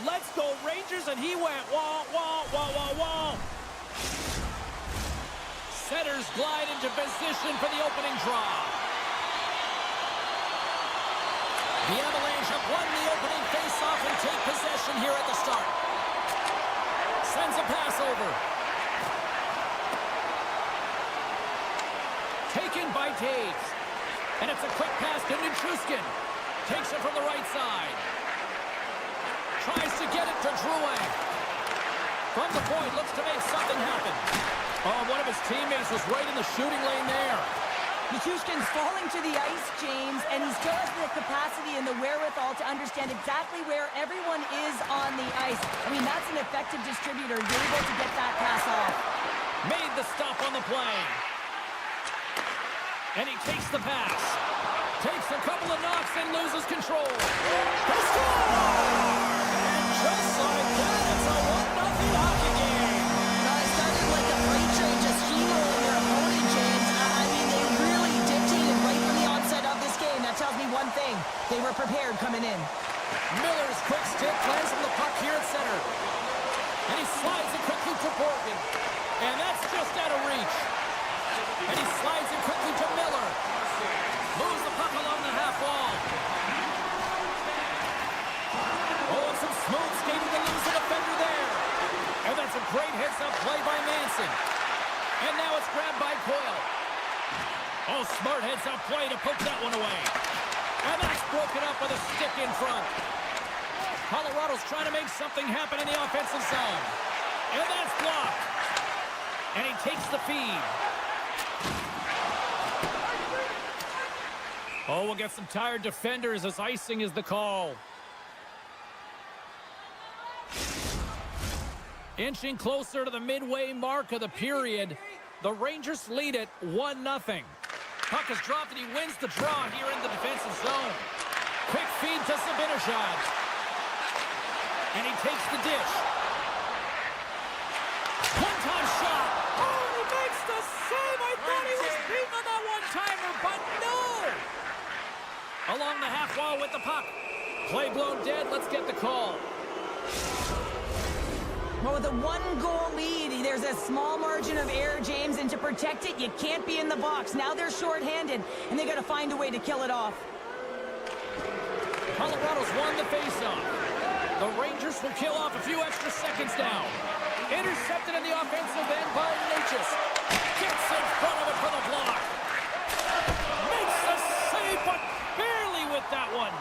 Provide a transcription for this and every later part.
Let's go Rangers, and he went wall, wall, wall, wall, wall. Centers glide into position for the opening draw. The Avalanche have won the opening faceoff and take possession here at the start. Sends a pass over. Taken by Taves. And it's a quick pass to Nichushkin. Takes it from the right side. Tries to get it to Drouin. From the point, looks to make something happen. Oh, one of his teammates was right in the shooting lane there. Nichushkin's falling to the ice, James, and he still has the capacity and the wherewithal to understand exactly where everyone is on the ice. I mean, that's an effective distributor. You're able to get that pass off. Made the stop on the play. And he takes the pass. Takes a couple of knocks and loses control. They score! And just like that, it's a 1-0 hockey game. It started like a freight train just steamrolling their opponent, James. I mean, they really dictated right from the onset of this game. That tells me one thing. They were prepared coming in. Miller's quick stick lands from the puck here at center. And he slides it quickly to Borgen. And that's just out of reach. And he slides it quickly to Miller. Moves the puck along the half wall. Oh, and some smooth skating to lose the defender there. And that's a great heads-up play by Manson. And now it's grabbed by Coyle. Oh, smart heads-up play to poke that one away. And that's broken up with a stick in front. Colorado's trying to make something happen in the offensive zone. And that's blocked. And he takes the feed. Oh, we'll get some tired defenders as icing is the call. Inching closer to the midway mark of the period. The Rangers lead it 1-0. Puck is dropped and he wins the draw here in the defensive zone. Quick feed to Zibanejad. And he takes the dish. One-time shot. Oh, and he makes the save. I thought he was beaten on that one-timer, but no! Along the half wall with the puck. Play blown dead. Let's get the call. Well, with a one-goal lead, there's a small margin of error, James, and to protect it, you can't be in the box. Now they're shorthanded, and they got to find a way to kill it off. Colorado's won the faceoff. The Rangers will kill off a few extra seconds now. Intercepted in the offensive end by Natchez. Gets in front of it for the block. Makes the save, but barely with that one.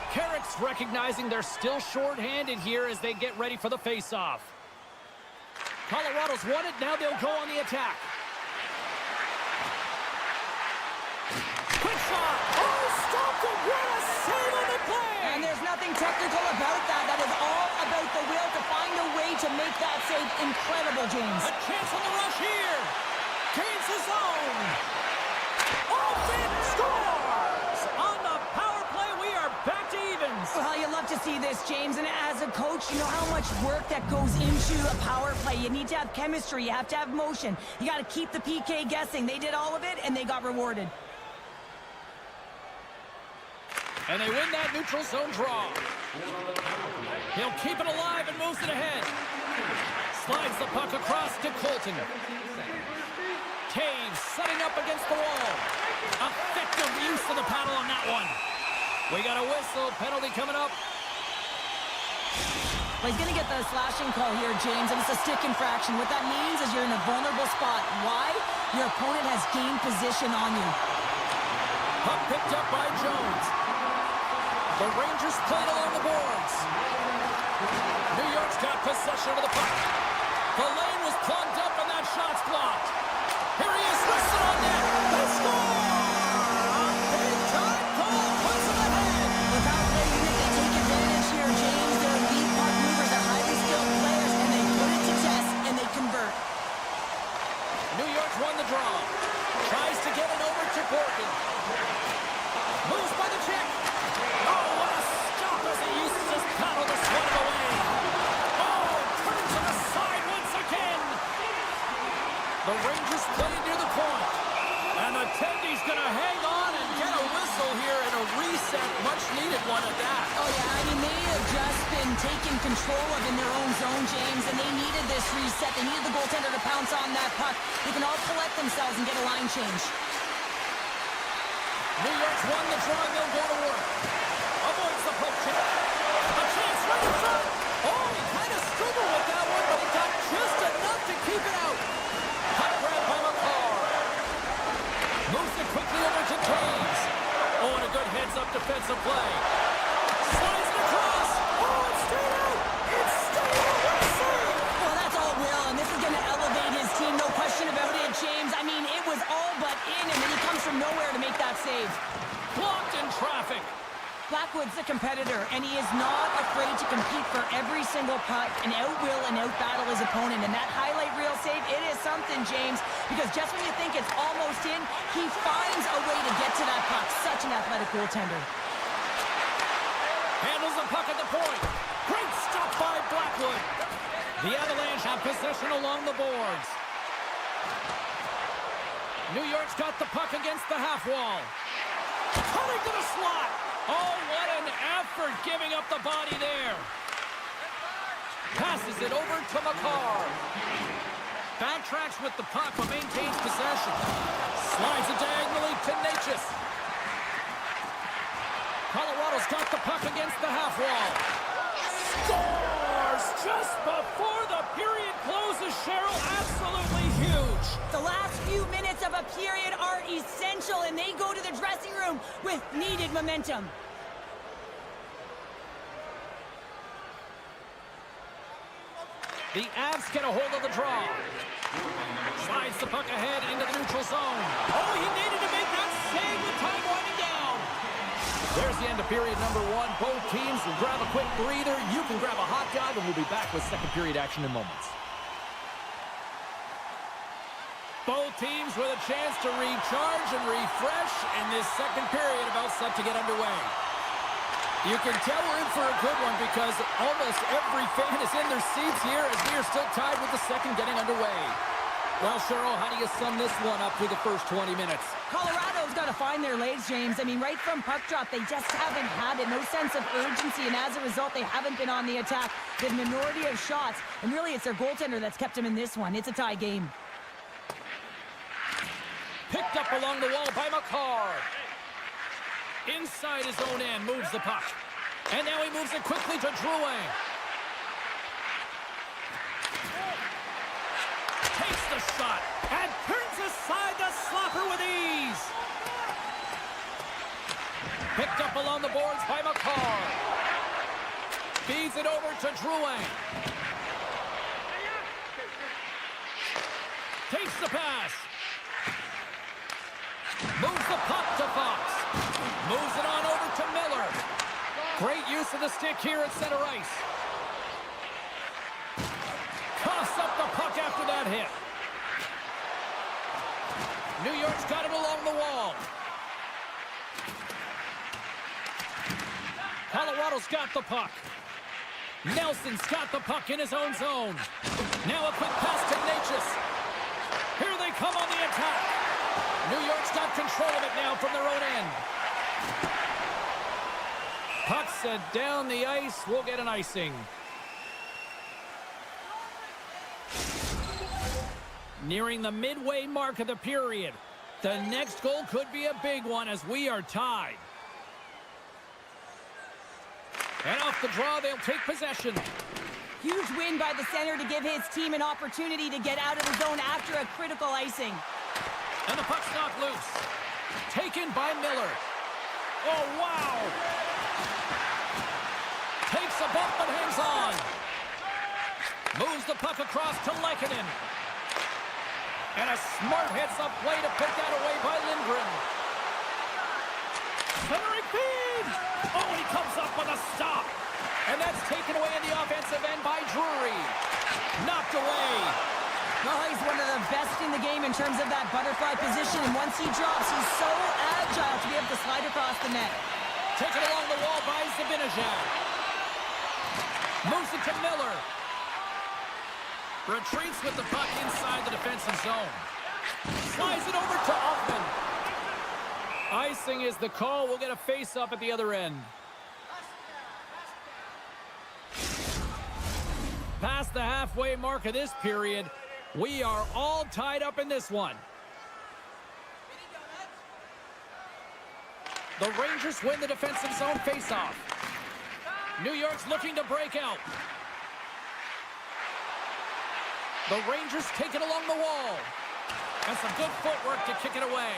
Carrick's recognizing they're still short-handed here as they get ready for the face-off. Colorado's won it. Now they'll go on the attack. Quick shot. Oh, stopped it. What a save on the play. And there's nothing technical about that. That is all about the will to find a way to make that save incredible, James. A chance on the rush here. Gains his own. Offense scores. On the power play, we are back to evens. Well, you love to see this, James. And as a coach, you know how much work that goes into a power play. You need to have chemistry. You have to have motion. You got to keep the PK guessing. They did all of it, and they got rewarded. And they win that neutral zone draw. He'll keep it alive and moves it ahead. Slides the puck across to Colton. Taves setting up against the wall. Effective use of the paddle on that one. We got a whistle. Penalty coming up. Well, he's going to get the slashing call here, James, and it's a stick infraction. What that means is you're in a vulnerable spot. Why? Your opponent has gained position on you. Puck picked up by Jones. The Rangers played along the boards. New York's got possession of the puck. The lane was plugged up and that shot's blocked. Here he is, wristed on net. They score! A big-time goal puts them ahead. Without their unit, they take advantage here, James. They're elite puck movers. They're highly skilled players, and they put it to test, and they convert. New York's won the draw. Tries to get it over to Borgen. Moves by the check. Oh, what a stop as he uses his paddle to swat it away. Oh, turns to the side once again. The Rangers play near the point. And the Tendy's going to hang on and get a whistle here in a reset. reset. Much needed one at that. Oh, yeah, I mean, they have just been taken control of in their own zone, James, and they needed this reset. They needed the goaltender to pounce on that puck. They can all collect themselves and get a line change. New York's won the draw, and they'll go to work. Avoids the poke check. A chance right in front. Oh, he kind of struggled with that one, but he got just enough to keep it out. Puck grab by McCarr. Moves it quickly over to James. Oh, and a good heads-up defensive play. Slides it across. Oh, it's stayed out. It's stayed out. What a save. Well, that's all Will, and this is going to elevate his team, no question about it, James. I mean, it was all but in, and then he comes from nowhere to make that save. Blocked in traffic. Blackwood's a competitor, and he is not afraid to compete for every single puck and out-will and out-battle his opponent. And that highlight reel save, it is something, James, because just when you think it's almost in, he finds a way to get to that puck. Such an athletic goaltender. Handles the puck at the point. Great stop by Blackwood. The Avalanche have possession along the boards. New York's got the puck against the half wall. Cutting to the slot. Oh, what an effort giving up the body there. Passes it over to McCarr. Backtracks with the puck but maintains possession. Slides it diagonally to Natchez. Colorado's got the puck against the half wall. Scores just before the period closes, Cheryl. Absolutely huge. The last few minutes of a period are essential, and they go to the dressing room with needed momentum. The Avs get a hold of the draw. Slides the puck ahead into the neutral zone. Oh, he needed to make that save with time winding down. There's the end of period number one. Both teams will grab a quick breather. You can grab a hot dog, and we'll be back with second period action in moments. Both teams with a chance to recharge and refresh, and this second period about set to get underway. You can tell we're in for a good one because almost every fan is in their seats here as we are still tied with the second getting underway. Well, Cheryl, how do you sum this one up through the first 20 minutes? Colorado's got to find their legs, James. I mean, right from puck drop, they just haven't had it. No sense of urgency, and as a result, they haven't been on the attack. The minority of shots, and really it's their goaltender that's kept them in this one. It's a tie game. Picked up along the wall by McCarr. Inside his own end, moves the puck. And now he moves it quickly to Drouin. Takes the shot and turns aside the slapper with ease. Picked up along the boards by McCarr. Feeds it over to Drouin. Takes the pass. Moves the puck to Fox. Moves it on over to Miller. Great use of the stick here at center ice. Coughs up the puck after that hit. New York's got it along the wall. Colorado's got the puck. Nelson's got the puck in his own zone. Now a quick pass to Natchez. Here they come on the attack. New York's got control of it now from their own end. Puck set down the ice. We'll get an icing. Nearing the midway mark of the period. The next goal could be a big one as we are tied. And off the draw, they'll take possession. Huge win by the center to give his team an opportunity to get out of the zone after a critical icing. And the puck's knocked loose. Taken by Miller. Oh, wow. Takes a bump but hangs on. Moves the puck across to Lehkonen. And a smart heads-up play to put that away by Lindgren. Centering feed. Oh, and he comes up with a stop. And that's taken away in the offensive end by Drury. Knocked away. Oh, he's one of the best in the game in terms of that butterfly position. And once he drops, he's so agile to be able to slide across the net. Taken along the wall by Zibanejad. Moves it to Miller. Retreats with the puck inside the defensive zone. Slides it over to Hoffman. Ice Icing is the call. We'll get a face-up at the other end. Past the halfway mark of this period, we are all tied up in this one. The Rangers win the defensive zone face-off. New York's looking to break out. The Rangers take it along the wall. And some good footwork to kick it away.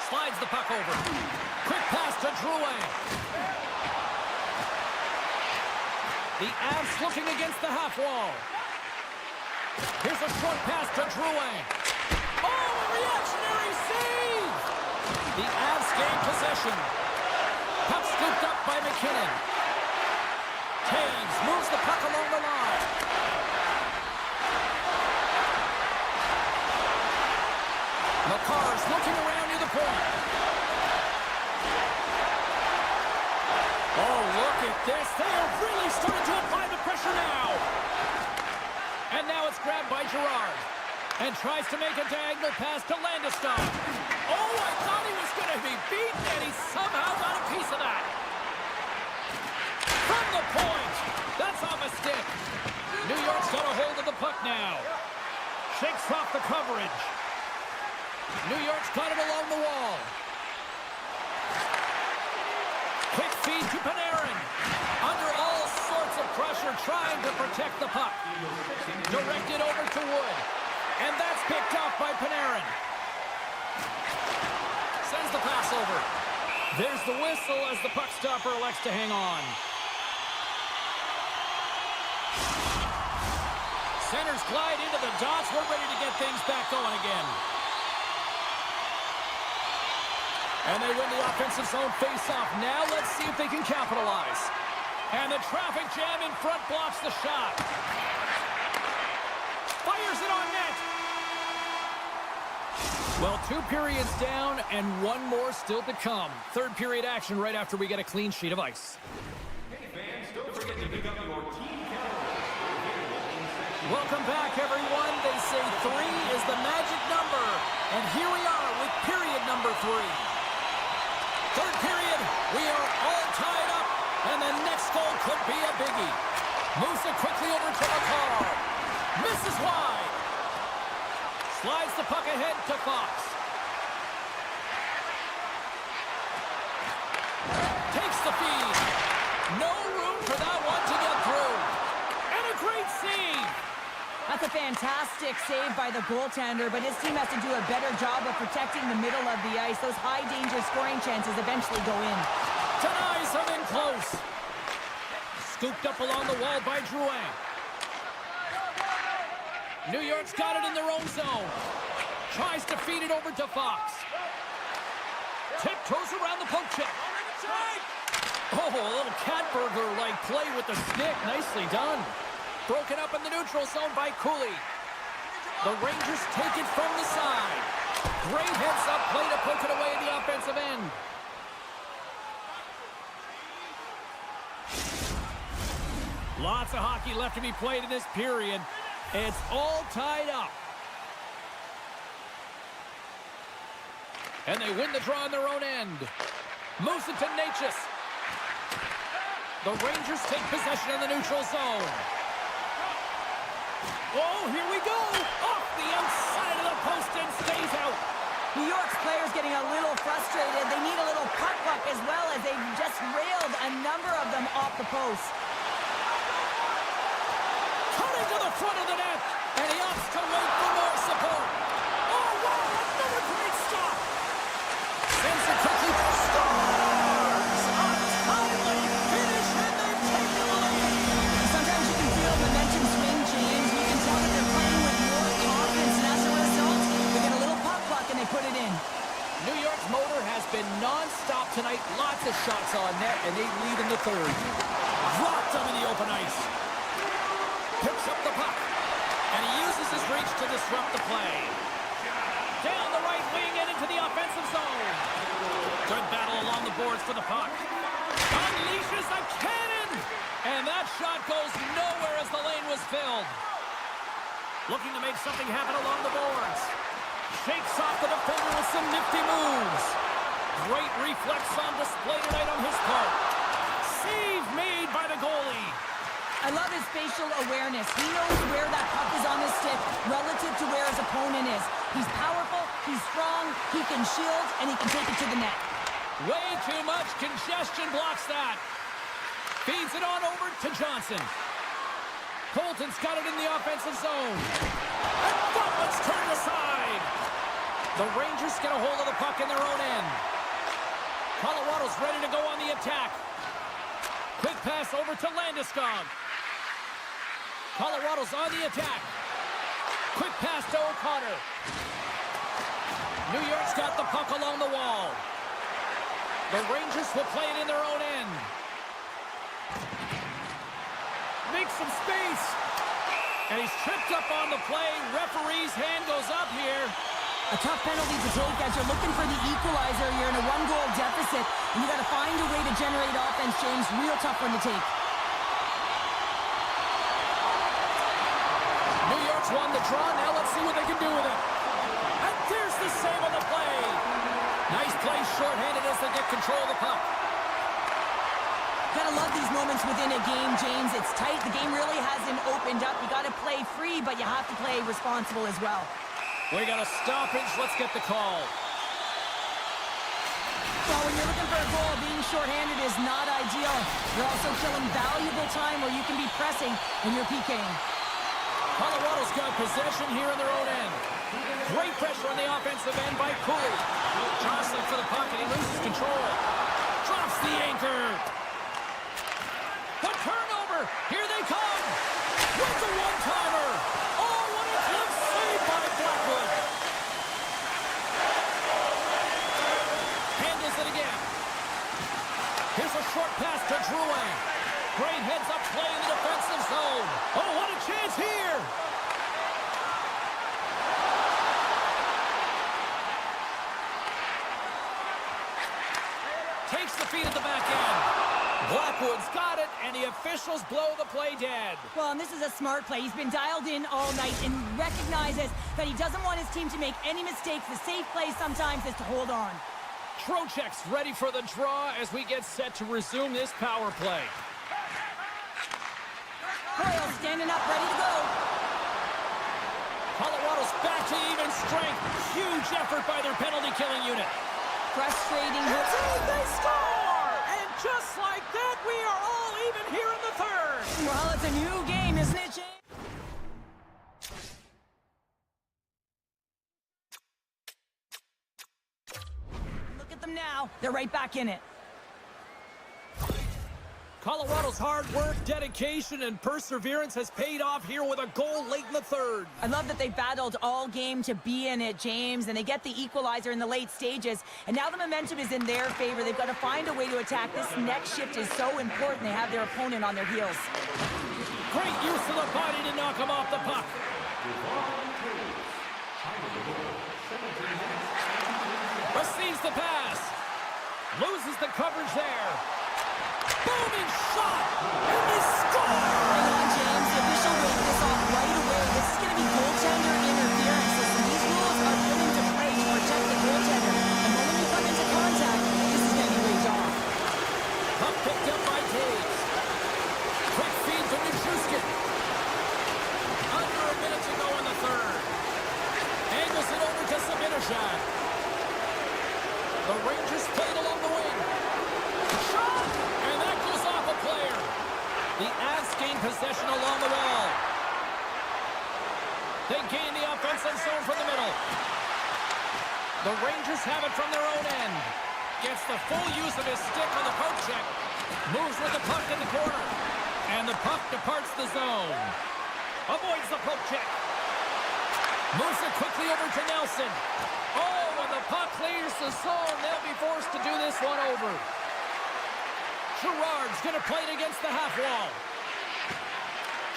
Slides the puck over. Quick pass to Drouin. The Avs looking against the half wall. Here's a short pass to Drouin. Oh, a reactionary save! The Avs gain possession. Puck scooped up by McKinnon. Taves moves the puck along the line. McCarr's looking around near the point. Oh, look at this. They are really starting to apply the pressure now. And now it's grabbed by Girard. And tries to make a diagonal pass to Landeskog. Oh, I thought he was going to be beaten, and he somehow got a piece of that. From the point. That's off a stick. New York's got a hold of the puck now. Shakes off the coverage. New York's got it along the wall. Quick feed to Panarin. Under all sorts of pressure, trying to protect the puck. Directed over to Wood. And that's picked up by Panarin. Sends the pass over. There's the whistle as the puck stopper elects to hang on. Centers glide into the dots. We're ready to get things back going again. And they win the offensive zone face-off. Now let's see if they can capitalize. And the traffic jam in front blocks the shot. Fires it on net. Well, 2 periods down and 1 more still to come. Third period action right after we get a clean sheet of ice. Hey fans, don't forget to pick up your team calendar. Welcome back, everyone. They say 3 is the magic number. And here we are with period number 3. Third period, we are all tied up, and the next goal could be a biggie. Moves it quickly over to McCarr. Misses wide. Slides the puck ahead to Fox. Takes the feed. No room for that one to get through. And a great save. That's a fantastic save by the goaltender, but his team has to do a better job of protecting the middle of the ice. Those high-danger scoring chances eventually go in. Denies him in close. Scooped up along the wall by Drouin. New York's got it in their own zone. Tries to feed it over to Fox. Tiptoes around the poke check. Oh, a little cat burglar-like play with the stick. Nicely done. Broken up in the neutral zone by Cooley. The Rangers take it from the side. Great heads-up play to poke it away at the offensive end. Lots of hockey left to be played in this period. It's all tied up. And they win the draw on their own end. Moves it to Natchez. The Rangers take possession in the neutral zone. Oh, here we go! Off the outside of the post and stays out. New York's players getting a little frustrated. They need a little puck luck as well as they've just railed a number of them off the post. Cutting to the front of the net, and he opts to wait for more support. Oh, wow, another great stop. Sends it quickly to Stars. A timely finish, and they've taken the lead. Sometimes you can feel momentum swing, James. You can tell that they're playing with more confidence, and as a result, they get a little puck luck and they put it in. New York's motor has been non-stop tonight. Lots of shots on net, and they lead in the third. Dropped them in the open ice. Picks up the puck, and he uses his reach to disrupt the play. Down the right wing and into the offensive zone. Good battle along the boards for the puck. Unleashes a cannon, and that shot goes nowhere as the lane was filled. Looking to make something happen along the boards. Shakes off the defender with some nifty moves. Great reflex on display tonight on his part. Save made by the goalie. I love his facial awareness. He knows where that puck is on his stick relative to where his opponent is. He's powerful, he's strong, he can shield, and he can take it to the net. Way too much congestion blocks that. Feeds it on over to Johnson. Colton's got it in the offensive zone. And Butler's turned aside. The Rangers get a hold of the puck in their own end. Colorado's ready to go on the attack. Quick pass over to Landeskog. Colorado's on the attack. Quick pass to O'Connor. New York's got the puck along the wall. The Rangers will play it in their own end. Makes some space. And he's tripped up on the play. Referee's hand goes up here. A tough penalty to take as you're looking for the equalizer. You're in a one-goal deficit, and you got to find a way to generate offense, James. Real tough one to take. New York's won the draw. Now let's see what they can do with it. And there's the save on the play. Nice play shorthanded as they get control of the puck. Gotta love these moments within a game, James. It's tight. The game really hasn't opened up. You gotta play free, but you have to play responsible as well. We got a stoppage. Let's get the call. Well, when you're looking for a goal, being shorthanded is not ideal. You're also killing valuable time where you can be pressing when you're PKing. Colorado's got possession here in their own end. Great pressure on the offensive end by Cooley. Jostling for the puck, and he loses control. Drops the anchor. The turnover. Here they come. With the one-timer. Oh, what a glove save by Blackwood. Handles it again. Here's a short pass to Drouin. Great heads-up play in the defensive zone. Oh, what a chance here. Takes the feed at the back end. Blackwood's got it, and the officials blow the play dead. Well, and this is a smart play. He's been dialed in all night and recognizes that he doesn't want his team to make any mistakes. The safe play sometimes is to hold on. Trocheck's ready for the draw as we get set to resume this power play. Coyle standing up, ready to go. Colorado's back to even strength. Huge effort by their penalty-killing unit. Frustrating. They score! And just like that, we are all even here in the third. Well, it's a new game, isn't it, James? Look at them now. They're right back in it. Colorado's hard work, dedication, and perseverance has paid off here with a goal late in the third. I love that they battled all game to be in it, James, and they get the equalizer in the late stages, and now the momentum is in their favor. They've got to find a way to attack. This next shift is so important. They have their opponent on their heels. Great use of the body to knock him off the puck. Receives the pass. Loses the coverage there. Booming shot! And they score! Hang on, James. The official waved this off right away. This is going to be goaltender interference. Listen, these rules are put into play to protect the goaltender. And when you come into contact, this is going to be waved off. Puck picked up by Taves. Quick feed to Nichushkin. Under a minute to go in the third. Angles it over to Sabinishad. The Rangers played along the wing. Shot! And that goes off a player. The Avs gain possession along the wall. They gain the offensive zone from the middle. The Rangers have it from their own end. Gets the full use of his stick on the poke check. Moves with the puck in the corner. And the puck departs the zone. Avoids the poke check. Moves it quickly over to Nelson. Oh, when the puck clears the zone, they'll be forced to do this one over. Gerard's going to play it against the half wall.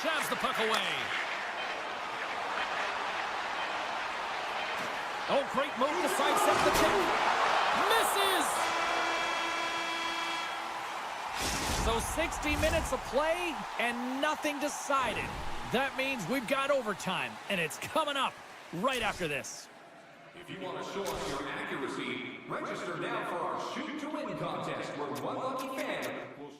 Shoves the puck away. Oh, great move to sidestep the check. Misses! So 60 minutes of play and nothing decided. That means we've got overtime, and it's coming up right after this. If you want to show us your accuracy, register now for our Shoot to Win contest, where one lucky fan will...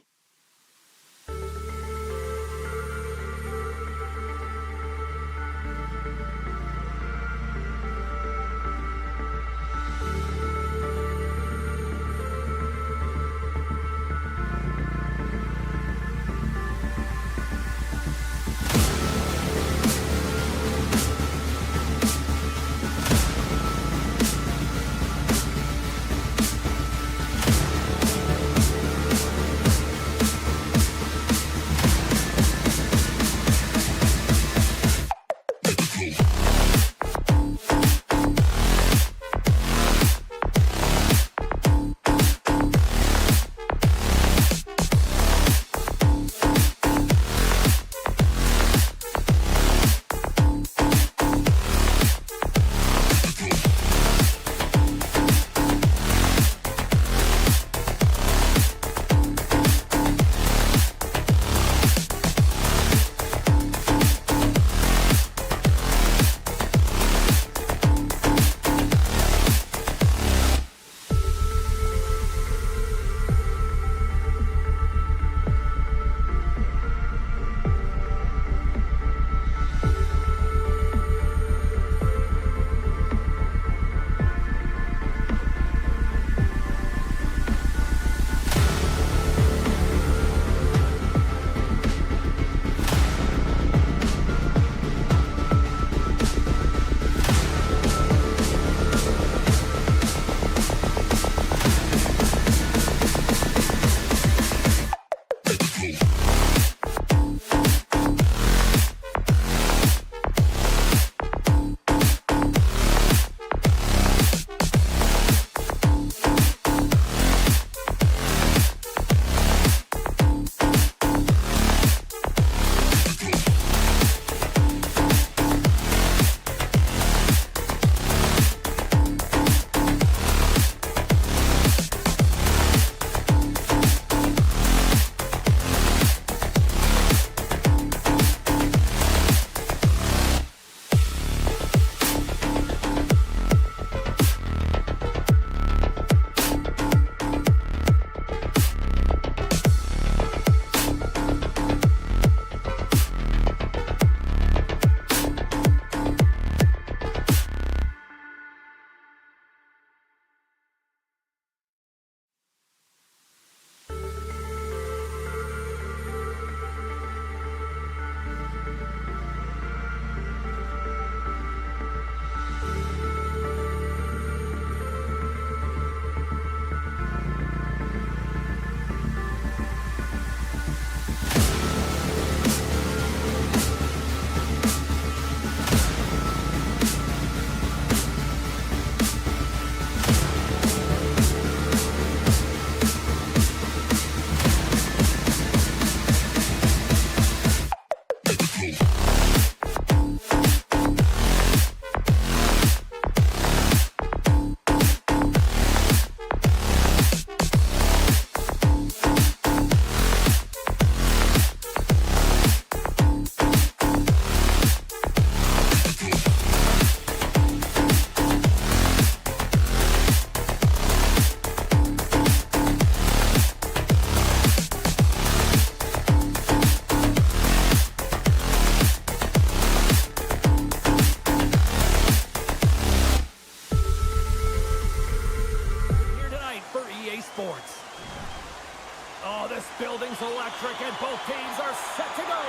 building's electric, and both teams are set to go.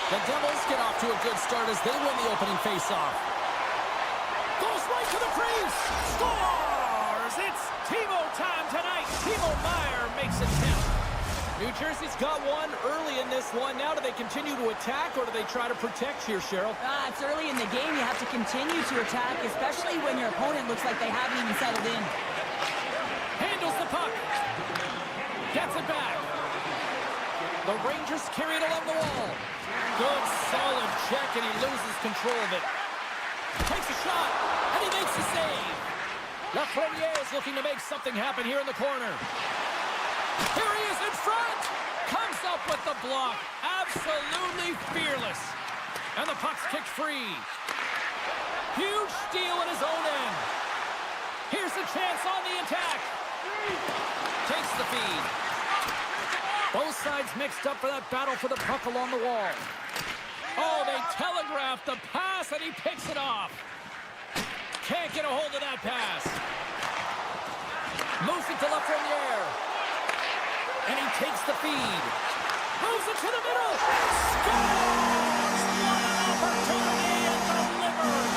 The Devils get off to a good start as they win the opening faceoff. Goes right to the crease. Scores! It's Timo time tonight. Timo Meier makes it 10. New Jersey's got one early in this one. Now do they continue to attack or do they try to protect here, Cheryl? It's early in the game. You have to continue to attack, especially when your opponent looks like they haven't even settled in. Handles the puck. Gets it back. The Rangers carry it along the wall. Good, solid check, and he loses control of it. Takes a shot, and he makes the save. Lafreniere is looking to make something happen here in the corner. Here he is in front. Comes up with the block. Absolutely fearless. And the puck's kicked free. Huge steal in his own end. Here's a chance on the attack. Takes the feed. Both sides mixed up for that battle for the puck along the wall. Oh, they telegraphed the pass, and he picks it off. Can't get a hold of that pass. Moves it to left in the air. And he takes the feed. Moves it to the middle. Scores! What an opportunity, and delivers.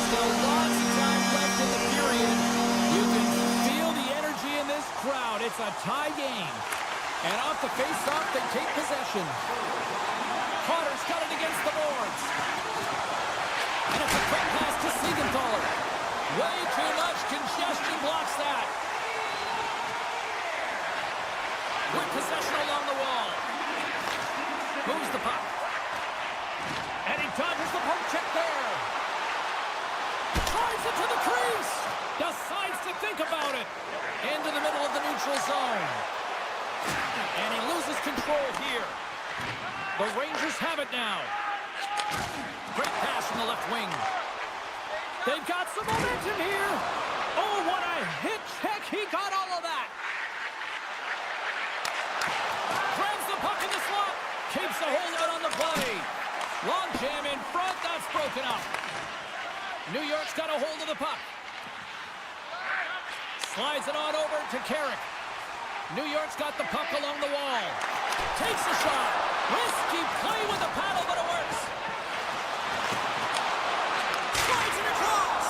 Still lots of time left in the period. You can feel the energy in this crowd. It's a tie game. And off the face-off, they take possession. Carter's got it against the boards. And it's a quick pass to Siegenthaler. Way too much congestion blocks that. With possession along the wall. Moves the puck. And he dodges the poke check there. Drives it to the crease. Decides to think about it. Into the middle of the neutral zone. And he loses control here. The Rangers have it now. Great pass from the left wing. They've got some momentum here. Oh, what a hit check. He got all of that. Grabs the puck in the slot. Keeps a hold of it on the play. Long jam in front. That's broken up. New York's got a hold of the puck. Slides it on over to Carrick. New York's got the puck along the wall. Takes a shot. Risky play with the paddle, but it works. Slides it across.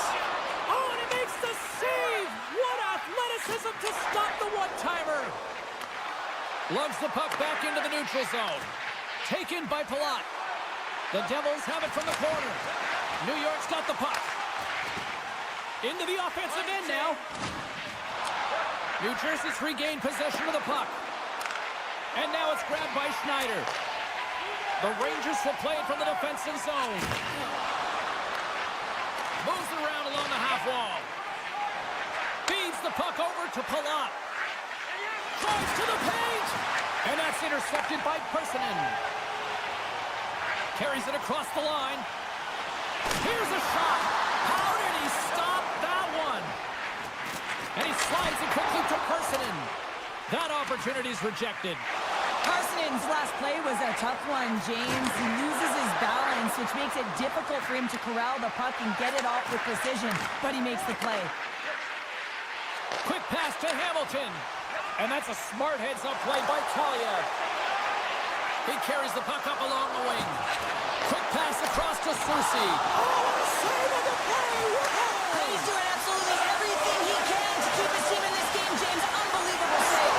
Oh, and he makes the save. What athleticism to stop the one-timer. Lugs the puck back into the neutral zone. Taken by Palat. The Devils have it from the corner. New York's got the puck. Into the offensive end now. New Jersey's regained possession of the puck. And now it's grabbed by Schneider. The Rangers will play it from the defensive zone. Moves it around along the half wall. Feeds the puck over to Palat. Drives to the paint. And that's intercepted by Persinen. Carries it across the line. Here's a shot. How did he stop that one? And he slides it quickly to Persinen. That opportunity's rejected. Parsinen's last play was a tough one, James. He loses his balance, which makes it difficult for him to corral the puck and get it off with precision, but he makes the play. Quick pass to Hamilton. And that's a smart heads-up play by Talia. He carries the puck up along the wing. Quick pass across to Soucy. Oh, what a save of the play! And he's doing absolutely everything he can to keep his team in this game, James. Unbelievable save.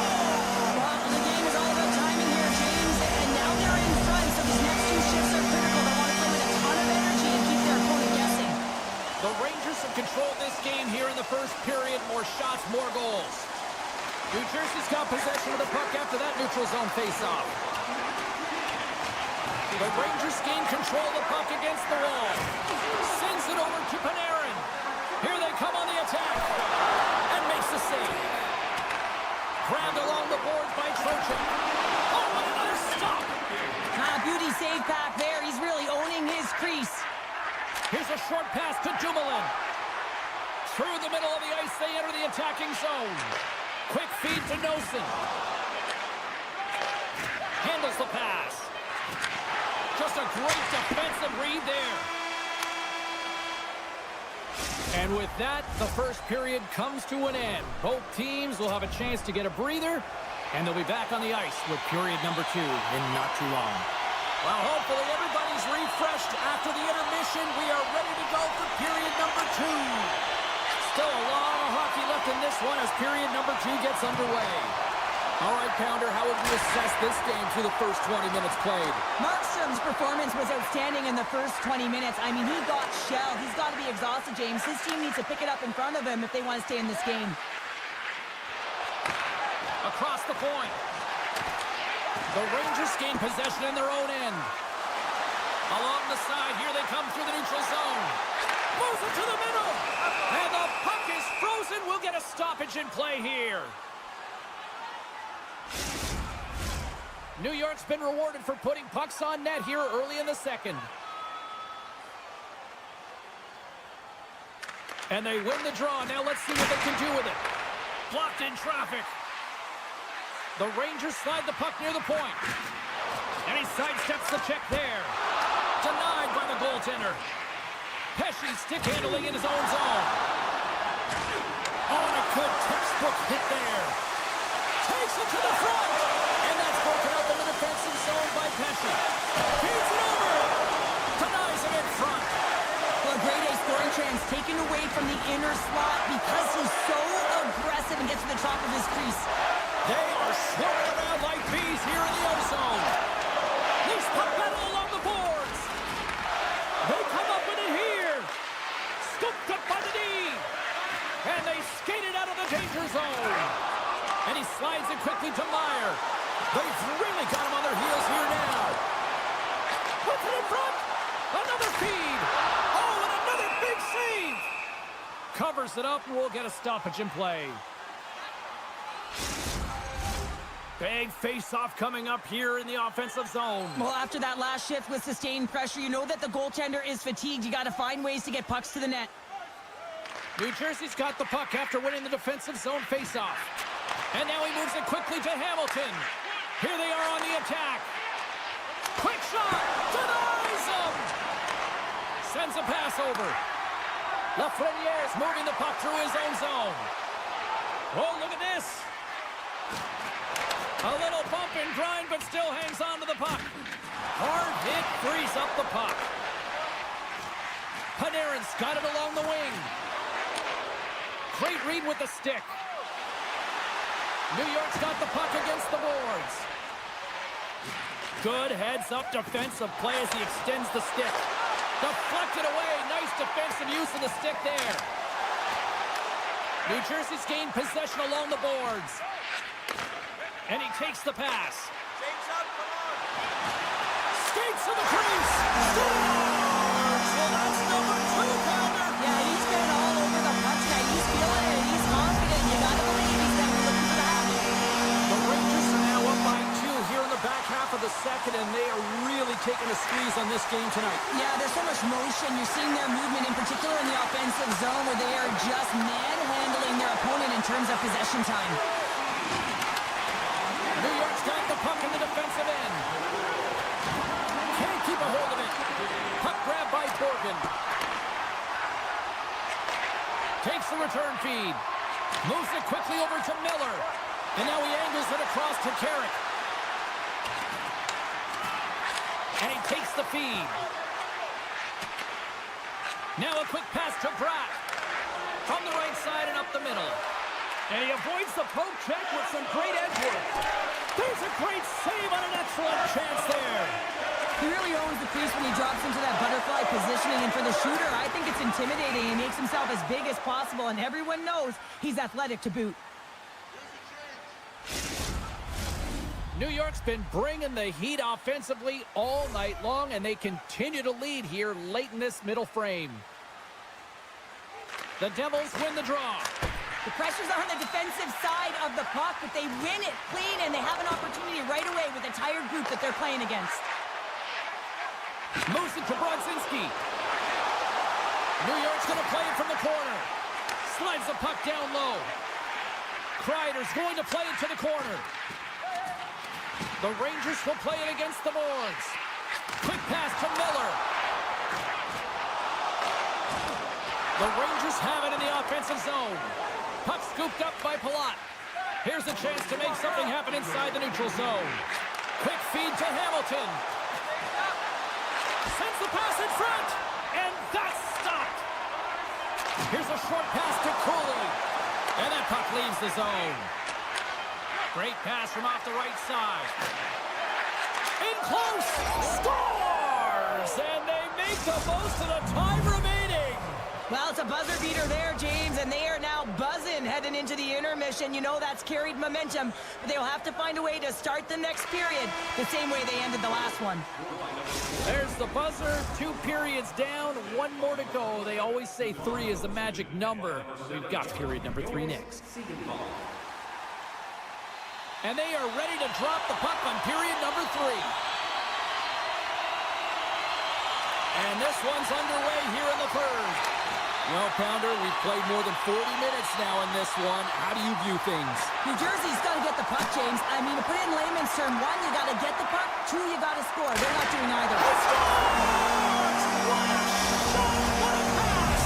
Well, the game is all about timing here, James. And now they're in front, so these next two shifts are critical. They want to play with a ton of energy and keep their opponent guessing. The Rangers have controlled this game here in the first period. More shots, more goals. New Jersey's got possession of the puck after that neutral zone face-off. The Rangers gain control of the puck against the wall. Sends it over to Panarin. Here they come on the attack. And makes the save. Grabbed along the boards by Trocheck. Oh, and another stop. Beauty save back there. He's really owning his crease. Here's a short pass to Dumoulin. Through the middle of the ice, they enter the attacking zone. Quick feed to Nosen. Handles the pass. Just a great defensive read there. And with that, the first period comes to an end. Both teams will have a chance to get a breather, and they'll be back on the ice with period number 2 in not too long. Well, hopefully everybody's refreshed after the intermission. We are ready to go for period number 2. Still a lot of hockey left in this one as period number 2 gets underway. All right, Pounder, how would you assess this game through the first 20 minutes played? Markstrom's performance was outstanding in the first 20 minutes. I mean, he got shelled. He's got to be exhausted, James. His team needs to pick it up in front of him if they want to stay in this game. Across the point. The Rangers gain possession in their own end. Along the side, here they come through the neutral zone. Moves it to the middle. And the puck is frozen. We'll get a stoppage in play here. New York's been rewarded for putting pucks on net here early in the second. And they win the draw. Now let's see what they can do with it. Blocked in traffic. The Rangers slide the puck near the point. And he sidesteps the check there. Denied by the goaltender. Pesci stick handling in his own zone. Oh, and a good textbook hit there. Takes it to the front. And that's broken up in the defensive zone by Pesci. Feeds it over. Denies it in front. Well, a grade A scoring chance taken away from the inner slot because he's so aggressive and gets to the top of his crease. They are swirling around like bees here in the O-zone. Loose puck battle along the boards. They come up with it here. Scooped up by the D. And they skate it out of the danger zone. And he slides it quickly to Meyer. They've really got him on their heels here now. Puts it in front. Another feed. Oh, and another big save. Covers it up, and we'll get a stoppage in play. Big face-off coming up here in the offensive zone. Well, after that last shift with sustained pressure, you know that the goaltender is fatigued. You got to find ways to get pucks to the net. New Jersey's got the puck after winning the defensive zone face-off. And now he moves it quickly to Hamilton. Here they are on the attack. Quick shot! Denies him! Sends a pass over. Lafreniere's moving the puck through his own zone. Oh, look at this. A little bump and grind, but still hangs on to the puck. Hard hit frees up the puck. Panarin's got it along the wing. Great read with the stick. New York's got the puck against the boards. Good heads-up defensive play as he extends the stick. Deflected away. Nice defensive use of the stick there. New Jersey's gained possession along the boards. And he takes the pass. Skates to the crease. Scores! Well, that's number 2, Pounder. Yeah, he's been all over the puck tonight. He's feeling it. He's confident. You got to believe he's been looking for that. The Rangers are now up by 2 here in the back half of the second, and they are really taking a squeeze on this game tonight. Yeah, there's so much motion. You're seeing their movement, in particular in the offensive zone, where they are just manhandling their opponent in terms of possession time. New York's got the puck in the defensive end. Can't keep a hold of it. Puck grab by Borgen. Takes the return feed. Moves it quickly over to Miller. And now he angles it across to Carrick. And he takes the feed. Now a quick pass to Bratt. From the right side and up the middle. And he avoids the poke check with some great edge work. There's a great save on an excellent chance there. He really owns the crease when he drops into that butterfly positioning. And for the shooter, I think it's intimidating. He makes himself as big as possible, and everyone knows he's athletic to boot. New York's been bringing the heat offensively all night long, and they continue to lead here late in this middle frame. The Devils win the draw. The pressure's on the defensive side of the puck, but they win it clean, and they have an opportunity right away with a tired group that they're playing against. Moves it to Brodzinski. New York's going to play it from the corner. Slides the puck down low. Kreider's going to play it to the corner. The Rangers will play it against the boards. Quick pass to Miller. The Rangers have it in the offensive zone. Puck scooped up by Palat. Here's a chance to make something happen inside the neutral zone. Quick feed to Hamilton. Sends the pass in front. And that's stopped. Here's a short pass to Cooley. And that puck leaves the zone. Great pass from off the right side. In close. Scores! And they make the most of the time remaining. Well, it's a buzzer beater there, James, and they are now buzzing heading into the intermission. You know that's carried momentum, but they'll have to find a way to start the next period the same way they ended the last one. There's the buzzer. 2 periods down, 1 more to go. They always say 3 is the magic number. We've got period number 3 next. And they are ready to drop the puck on period number three. And this one's underway here in the third. Well, Pounder, we've played more than 40 minutes now in this one. How do you view things? New Jersey's got to get the puck, James. I mean, to put it in layman's term, one, you got to get the puck. Two, you got to score. They're not doing either. He scores! What a shot! What a pass!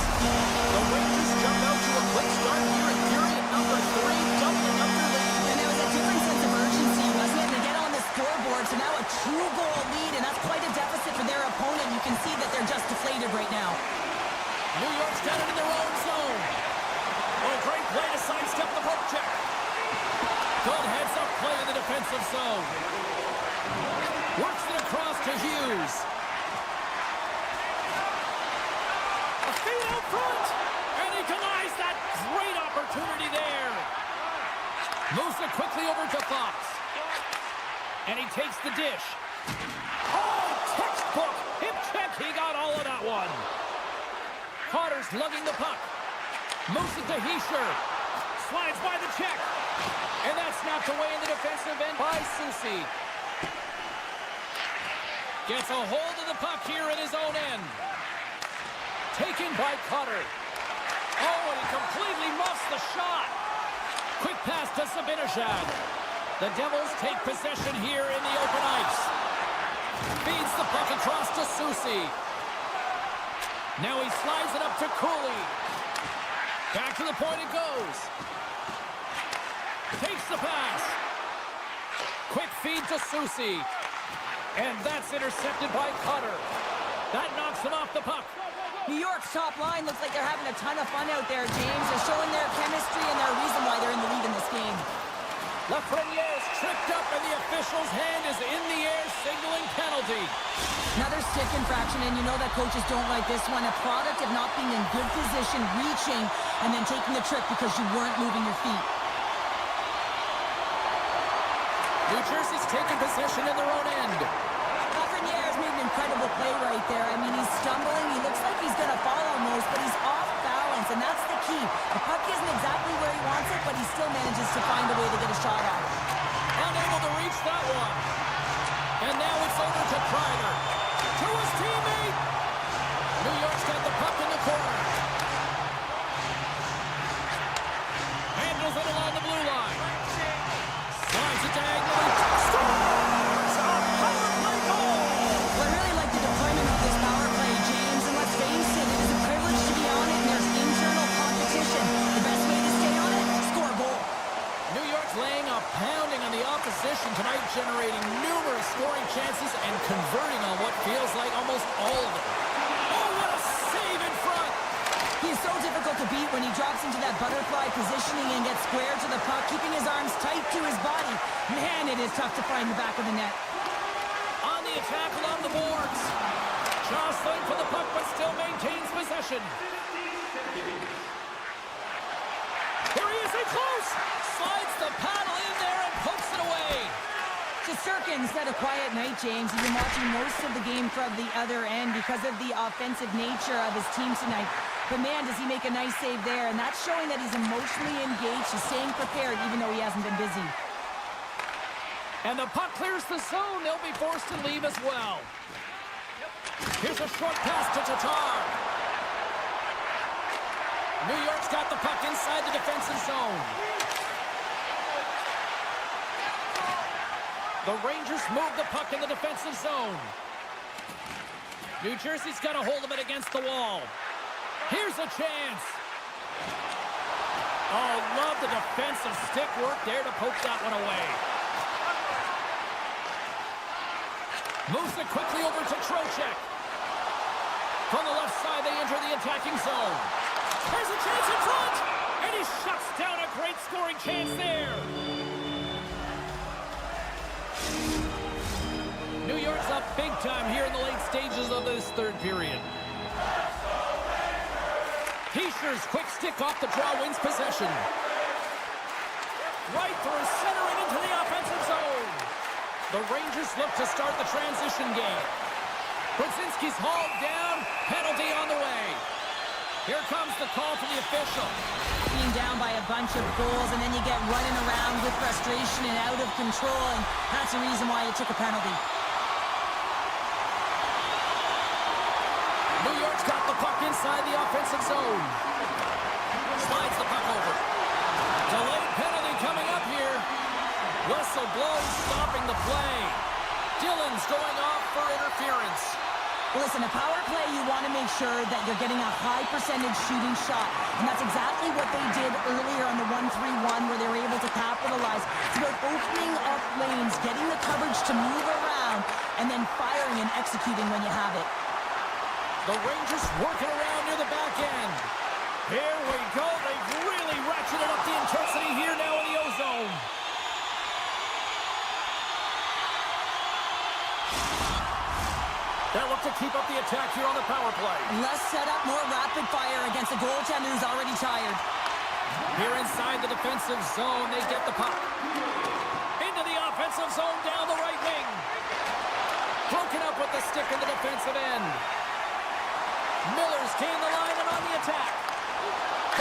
The Rangers jump out to a quick start here in period number 3, doubling up their lead. And there was a different sense of urgency, wasn't it? They get on the scoreboard, so now a true goal lead, and that's quite a deficit for their opponent. You can see that they're just deflated right now. New York's got it in their own zone. Oh, great play to sidestep the poke check. Good heads-up play in the defensive zone. Works it across to Hughes. A feed out front. And he denies that great opportunity there. Moves it quickly over to Fox. And he takes the dish. Oh, textbook hip check. He got all of that one. Carter's lugging the puck. Moves it to Heischer. Slides by the check. And that's knocked away in the defensive end by Soucy. Gets a hold of the puck here in his own end. Taken by Carter. Oh, and he completely muffs the shot. Quick pass to Zibanejad. The Devils take possession here in the open ice. Feeds the puck across to Soucy. Now he slides it up to Cooley. Back to the point it goes. Takes the pass. Quick feed to Soucy. And that's intercepted by Cutter. That knocks him off the puck. New York's top line looks like they're having a ton of fun out there, James. They're showing their chemistry and their reason why they're in the lead in this game. Lafreniere is tripped up and the official's hand is in the air signaling penalty. Another stick infraction, and you know that coaches don't like this one. A product of not being in good position, reaching, and then taking the trip because you weren't moving your feet. New Jersey's taking possession in their own end. Lafreniere's made an incredible play right there. I mean, he's stumbling. He looks like he's going to fall almost, but he's off balance, and that's the key. The puck isn't exactly where he wants it, but he still manages to find a way to get a shot off. Unable to reach that one. And now it's over to Kreider. To his teammate. New York's got the puck in the corner. Handles it along the blue line. Slides it diagonally. Scores! A power play goal! Well, I really like the deployment of this power play, James, and let's face it, it is a privilege to be on it, and there's internal competition. The best way to stay on it, score a goal. New York's laying a pounding on the opposition tonight, generating numerous scoring chances and converting on what feels like almost all of them. Oh, what a save in front! He's so difficult to beat when he drops into that butterfly positioning and gets square to the puck, keeping his arms tight to his body. Man, it is tough to find the back of the net. On the attack along the boards. Jostling for the puck, but still maintains possession. Here he is in close! Slides the paddle in there and pokes it away. Shesterkin's had a quiet night, James. He's been watching most of the game from the other end because of the offensive nature of his team tonight. But man, does he make a nice save there, and that's showing that he's emotionally engaged. He's staying prepared even though he hasn't been busy. And the puck clears the zone. They'll be forced to leave as well. Here's a short pass to Tatar. New York's got the puck inside the defensive zone. The Rangers move the puck in the defensive zone. New Jersey's got a hold of it against the wall. Here's a chance. Oh, love the defensive stick work there to poke that one away. Moves it quickly over to Trocheck. From the left side, they enter the attacking zone. There's a chance in front! And he shuts down a great scoring chance there. New York's up big time here in the late stages of this third period. Heischer's quick stick off the draw wins possession. Right through center and into the offensive zone. The Rangers look to start the transition game. Brzezinski's hauled down. Penalty on the way. Here comes the call from the official. Being down by a bunch of goals, and then you get running around with frustration and out of control, and that's the reason why you took a penalty. New York's got the puck inside the offensive zone. Slides the puck over. Delayed penalty coming up here. Whistle blows, stopping the play. Dillon's going off for interference. Listen, a power play, you want to make sure that you're getting a high percentage shooting shot. And that's exactly what they did earlier on the 1-3-1, where they were able to capitalize. It's about opening up lanes, getting the coverage to move around, and then firing and executing when you have it. The Rangers working around near the back end. Here we go. They've really ratcheted up the intensity here now in the O-zone. They look to keep up the attack here on the power play. Less setup, more rapid fire against a goaltender who's already tired. Here inside the defensive zone, they get the puck. Into the offensive zone, down the right wing. Broken up with the stick in the defensive end. Miller's gained the line and on the attack.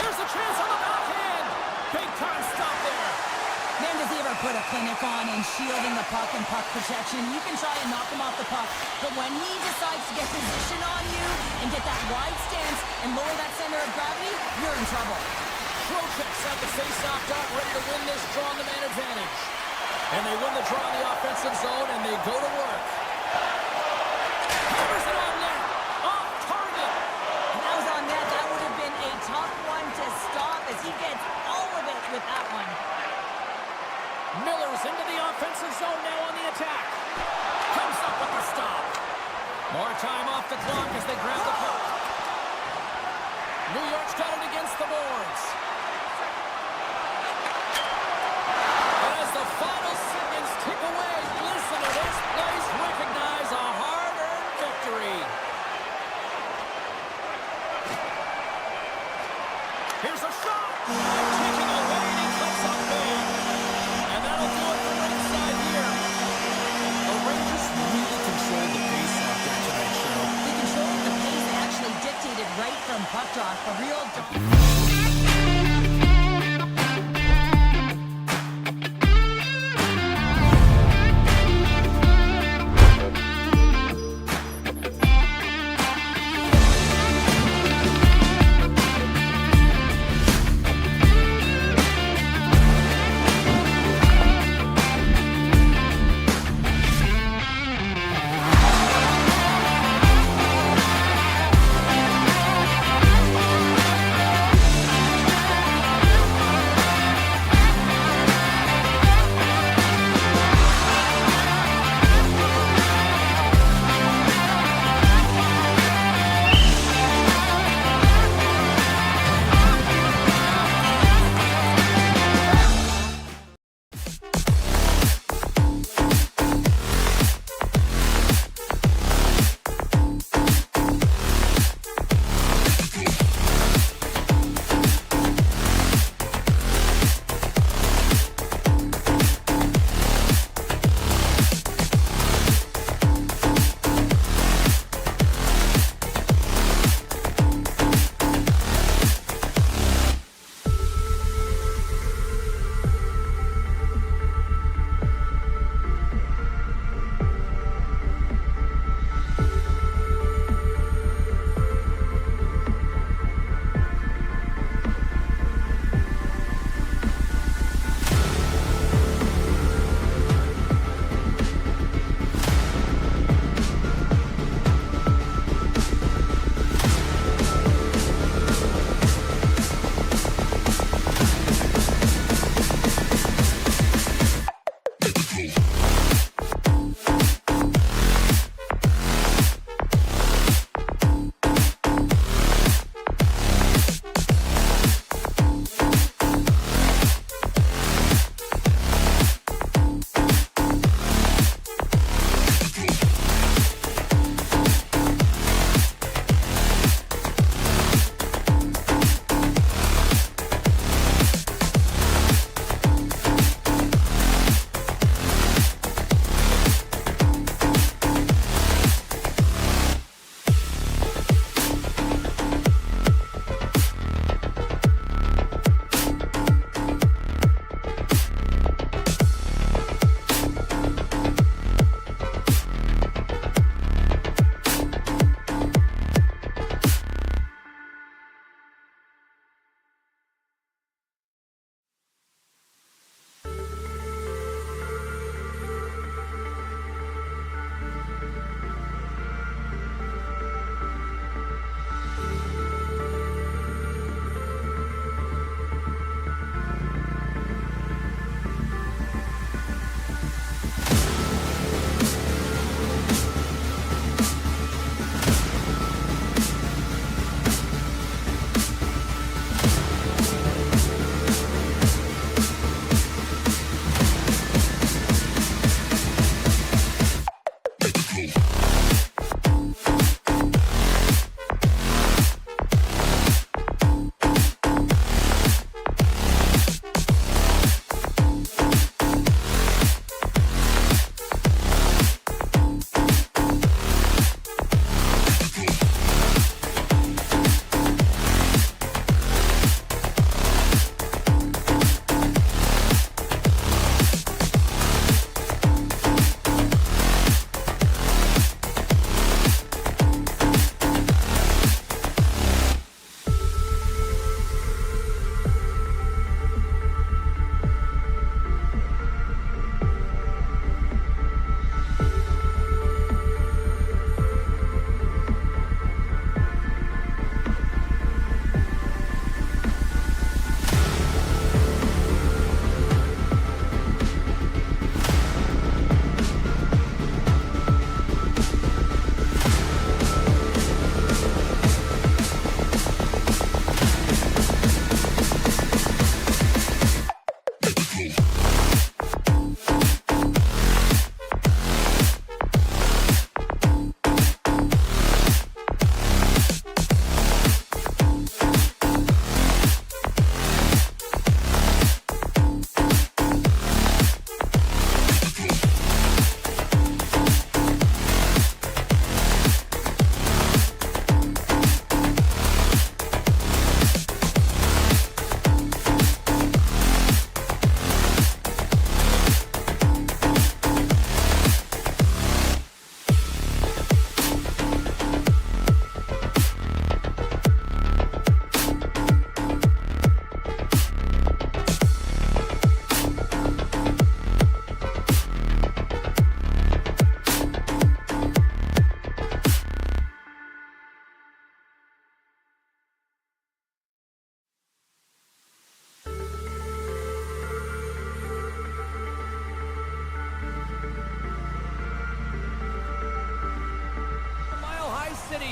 Here's a chance on the backhand. Big time stop there. Man, does he ever put a clinic on in shielding the puck and puck protection. You can try and knock him off the puck, but when he decides to get position on you and get that wide stance and lower that center of gravity, you're in trouble. Trocheck's at the face-off dot, ready to win this draw on the man advantage. And they win the draw in the offensive zone, and they go to work. Hammers it on net. Off target. And that was on net. That would have been a tough one to stop as he gets all of it with that one. Miller's into the offensive zone now on the attack. Comes up with the stop. More time off the clock as they grab the puck. New York's got it against the boards. As the final seconds tick away, listen to this place recognize a hard-earned victory. Here's a shot. Taking away, and he cuts up big. And that'll do it for ringside here. The Rangers really controlled the pace out there tonight, Cheryl. They controlled the pace. They actually dictated right from puck drop. A real dominance.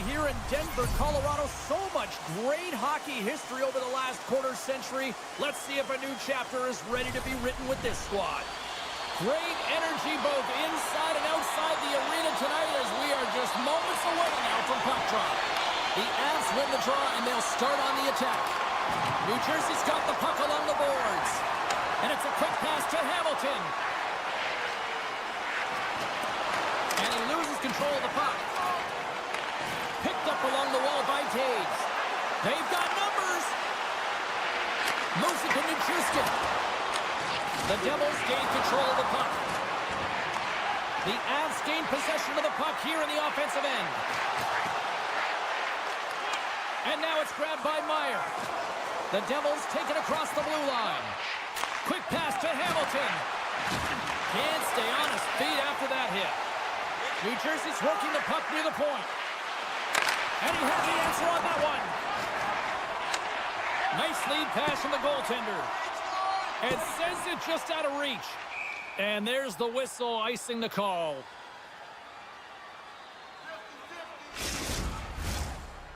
here in Denver, Colorado. So much great hockey history over the last quarter century. Let's see if a new chapter is ready to be written with this squad. Great energy both inside and outside the arena tonight as we are just moments away now from puck drop. The Avs win the draw and they'll start on the attack. New Jersey's got the puck along the boards. And it's a quick pass to Hamilton. And he loses control of the puck. Picked up along the wall by Taves. They've got numbers. Moves it to Nichushkin. The Devils gain control of the puck. The Avs gain possession of the puck here in the offensive end. And now it's grabbed by Meyer. The Devils take it across the blue line. Quick pass to Hamilton. Can't stay on his feet after that hit. New Jersey's working the puck near the point. And he has the answer on that one. Nice lead pass from the goaltender. And sends it just out of reach. And there's the whistle icing the call.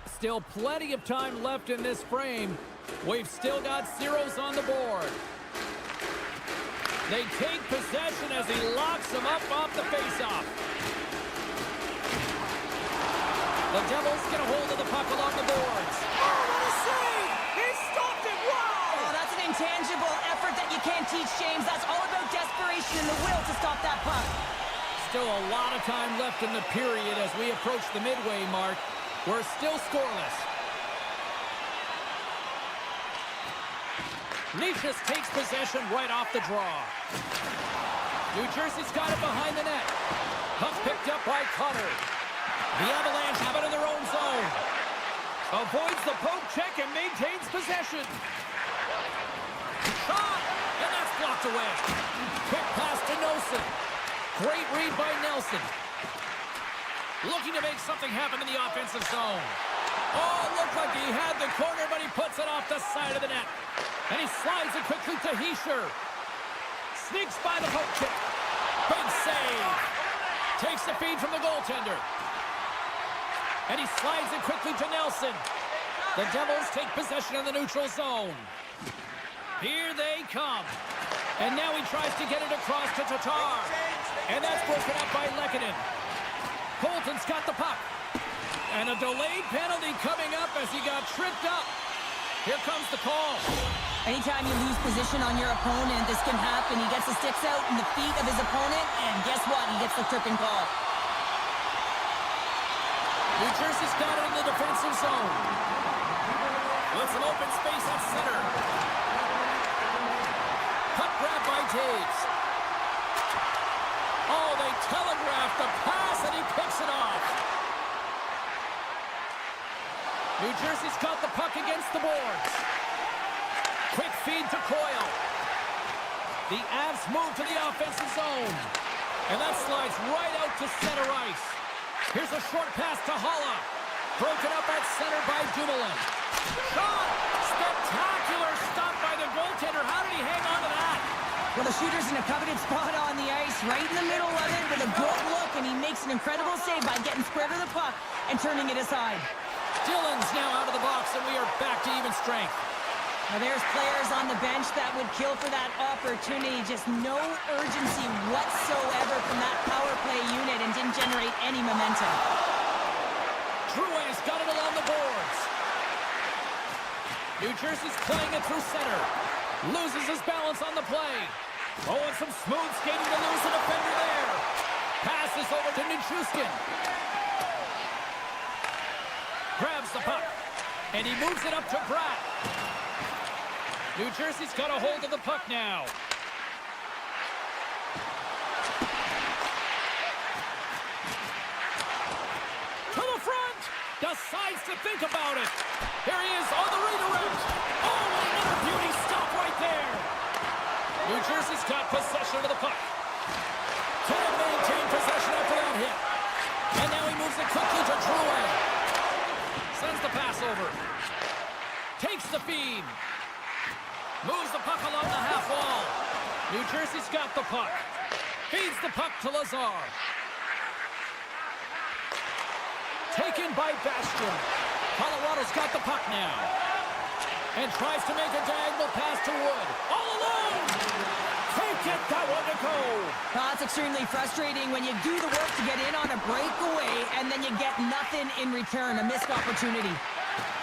Still plenty of time left in this frame. We've still got zeros on the board. They take possession as he locks him up off the faceoff. The Devils get a hold of the puck along the boards. Oh, what a save! He stopped it! Wow! Oh, that's an intangible effort that you can't teach, James. That's all about desperation and the will to stop that puck. Still a lot of time left in the period as we approach the midway mark. We're still scoreless. Nichushkin takes possession right off the draw. New Jersey's got it behind the net. Puck picked up by Cutter. The Avalanche have it in their own zone. Avoids the poke check and maintains possession. Shot! And that's blocked away. Quick pass to Nelson. Great read by Nelson. Looking to make something happen in the offensive zone. Oh, it looked like he had the corner, but he puts it off the side of the net. And he slides it quickly to Hischier. Sneaks by the poke check. Big save. Takes the feed from the goaltender. And he slides it quickly to Nelson. The Devils take possession of the neutral zone. Here they come. And now he tries to get it across to Tatar. And that's broken up by Lehkonen. Colton's got the puck. And a delayed penalty coming up as he got tripped up. Here comes the call. Anytime you lose position on your opponent, this can happen. He gets the sticks out in the feet of his opponent, and guess what? He gets the tripping call. New Jersey's got it in the defensive zone. With some open space at center. Puck grab by Taves. Oh, they telegraphed the pass, and he picks it off. New Jersey's got the puck against the boards. Quick feed to Coyle. The Avs move to the offensive zone. And that slides right out to center ice. Here's a short pass to Haula. Broken up at center by Dumoulin. Shot! Spectacular stop by the goaltender. How did he hang on to that? Well, the shooter's in a coveted spot on the ice, right in the middle of it with a good look, and he makes an incredible save by getting square to the puck and turning it aside. Dillon's now out of the box, and we are back to even strength. Now there's players on the bench that would kill for that opportunity. Just no urgency whatsoever from that power play unit and didn't generate any momentum. Drouin's got it along the boards. New Jersey's playing it through center. Loses his balance on the play. Oh, and some smooth skating to lose a defender there. Passes over to Nichushkin. Grabs the puck. And he moves it up to Pratt. New Jersey's got a hold of the puck now. To the front. Decides to think about it. Here he is on the redirect. Oh, another beauty stop right there. New Jersey's got possession of the puck. Can't maintain possession after that hit. And now he moves it quickly to Drouin. Sends the pass over. Takes the feed. Moves the puck along the half wall. New Jersey's got the puck. Feeds the puck to Lazar. Taken by Bastion. Colorado's got the puck now. And tries to make a diagonal pass to Wood. All alone! Can't get that one to go. That's extremely frustrating when you do the work to get in on a breakaway and then you get nothing in return, a missed opportunity.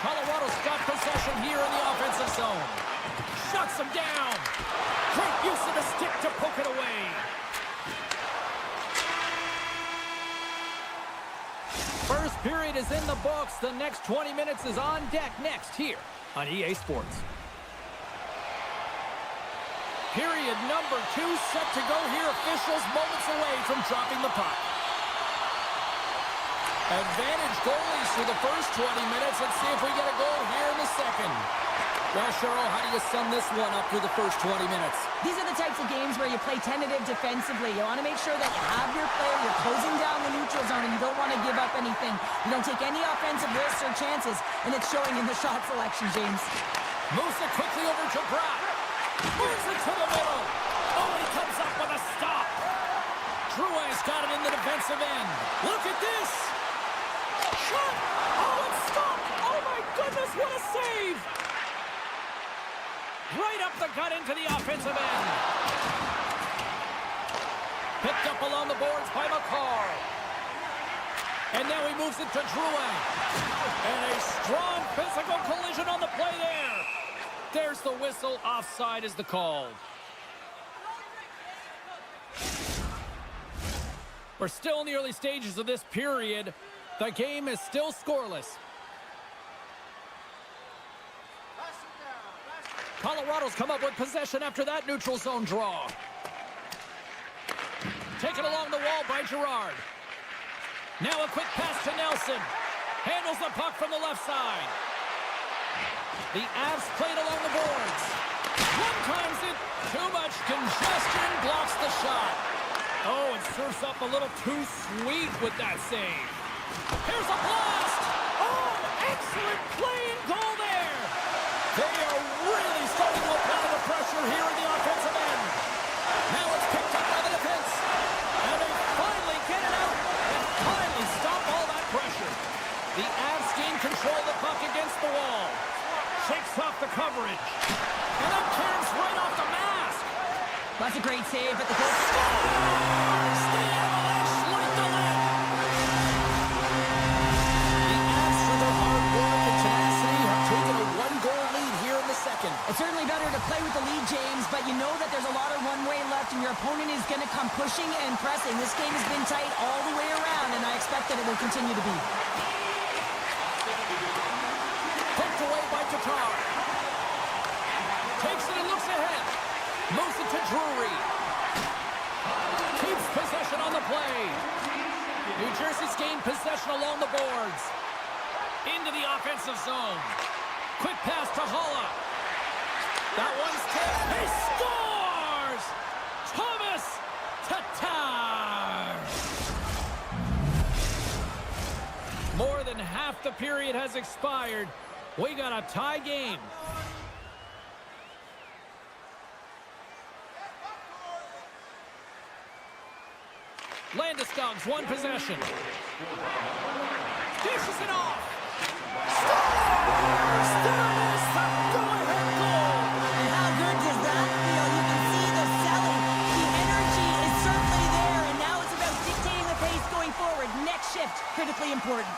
Colorado's got possession here in the offensive zone. Shuts him down. Great use of the stick to poke it away. First period is in the books. The next 20 minutes is on deck next here on EA Sports. Period number 2 set to go here. Officials moments away from dropping the puck. Advantage goalies for the first 20 minutes. Let's see if we get a goal here in the second. Well, Cheryl, how do you sum this one up through the first 20 minutes? These are the types of games where you play tentative defensively. You want to make sure that you have your player, you're closing down the neutral zone, and you don't want to give up anything. You don't take any offensive risks or chances, and it's showing in the shot selection, James. Moves it quickly over to Brock. Moves it to the middle. Oh, he comes up with a stop. Drouin's got it in the defensive end. Look at this. Shot. Oh, it's stopped. Oh, my goodness, what a save. Right up the gut into the offensive end. Picked up along the boards by McCarr. And now he moves it to Drouin. And a strong physical collision on the play there. There's the whistle. Offside is the call. We're still in the early stages of this period. The game is still scoreless. Colorado's come up with possession after that neutral zone draw. Taken along the wall by Girard. Now a quick pass to Nelson. Handles the puck from the left side. The Avs played along the boards. One times it. Too much congestion blocks the shot. Oh, it surfs up a little too sweet with that save. Here's a blast. Oh, excellent play and goal there. They are really starting to apply the pressure here in the offensive end. Now it's picked up by the defense. And they finally get it out and finally stop all that pressure. The Avs gain control of the puck against the wall. Shakes off the coverage. And then turns right off the mask. That's a great save at the goal. Scores! The Avalanche light the lead. The Avs, through their hard work and tenacity, have taken a one-goal lead here in the second. It's certainly better to play with the lead, James, but you know that there's a lot of one-way left, and your opponent is going to come pushing and pressing. This game has been tight all the way around, and I expect that it will continue to be. Poked away by Tatar. Takes it and looks ahead. Moves it to Drury. Keeps possession on the play. New Jersey's gained possession along the boards. Into the offensive zone. Quick pass to Holla. That one's tipped. He scores! Thomas Tatar! More than half the period has expired. We got a tie game. Landeskog's one possession. Dishes it off. Scores! There is the go-ahead goal. And how good does that feel? You can see the selling. The energy is certainly there, and now it's about dictating the pace going forward. Next shift, critically important.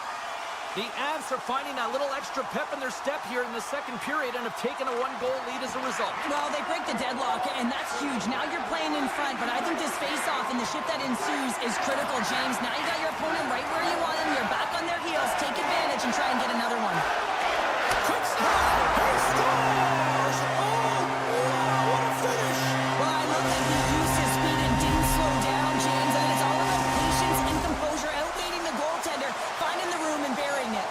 The Avs are finding that little extra pep in their step here in the second period and have taken a one-goal lead as a result. Well, they break the deadlock, and that's huge. Now you're playing in front, but I think this face-off and the shift that ensues is critical, James. Now you got your opponent right where you want him. You're back on their heels. Take advantage and try and get another one. Quick stop! He scores! Oh, wow, what a finish! Well, I love that he used his speed and didn't slow down, James. And it's all about patience and composure, outweighing the goaltender, finding the room and burying it.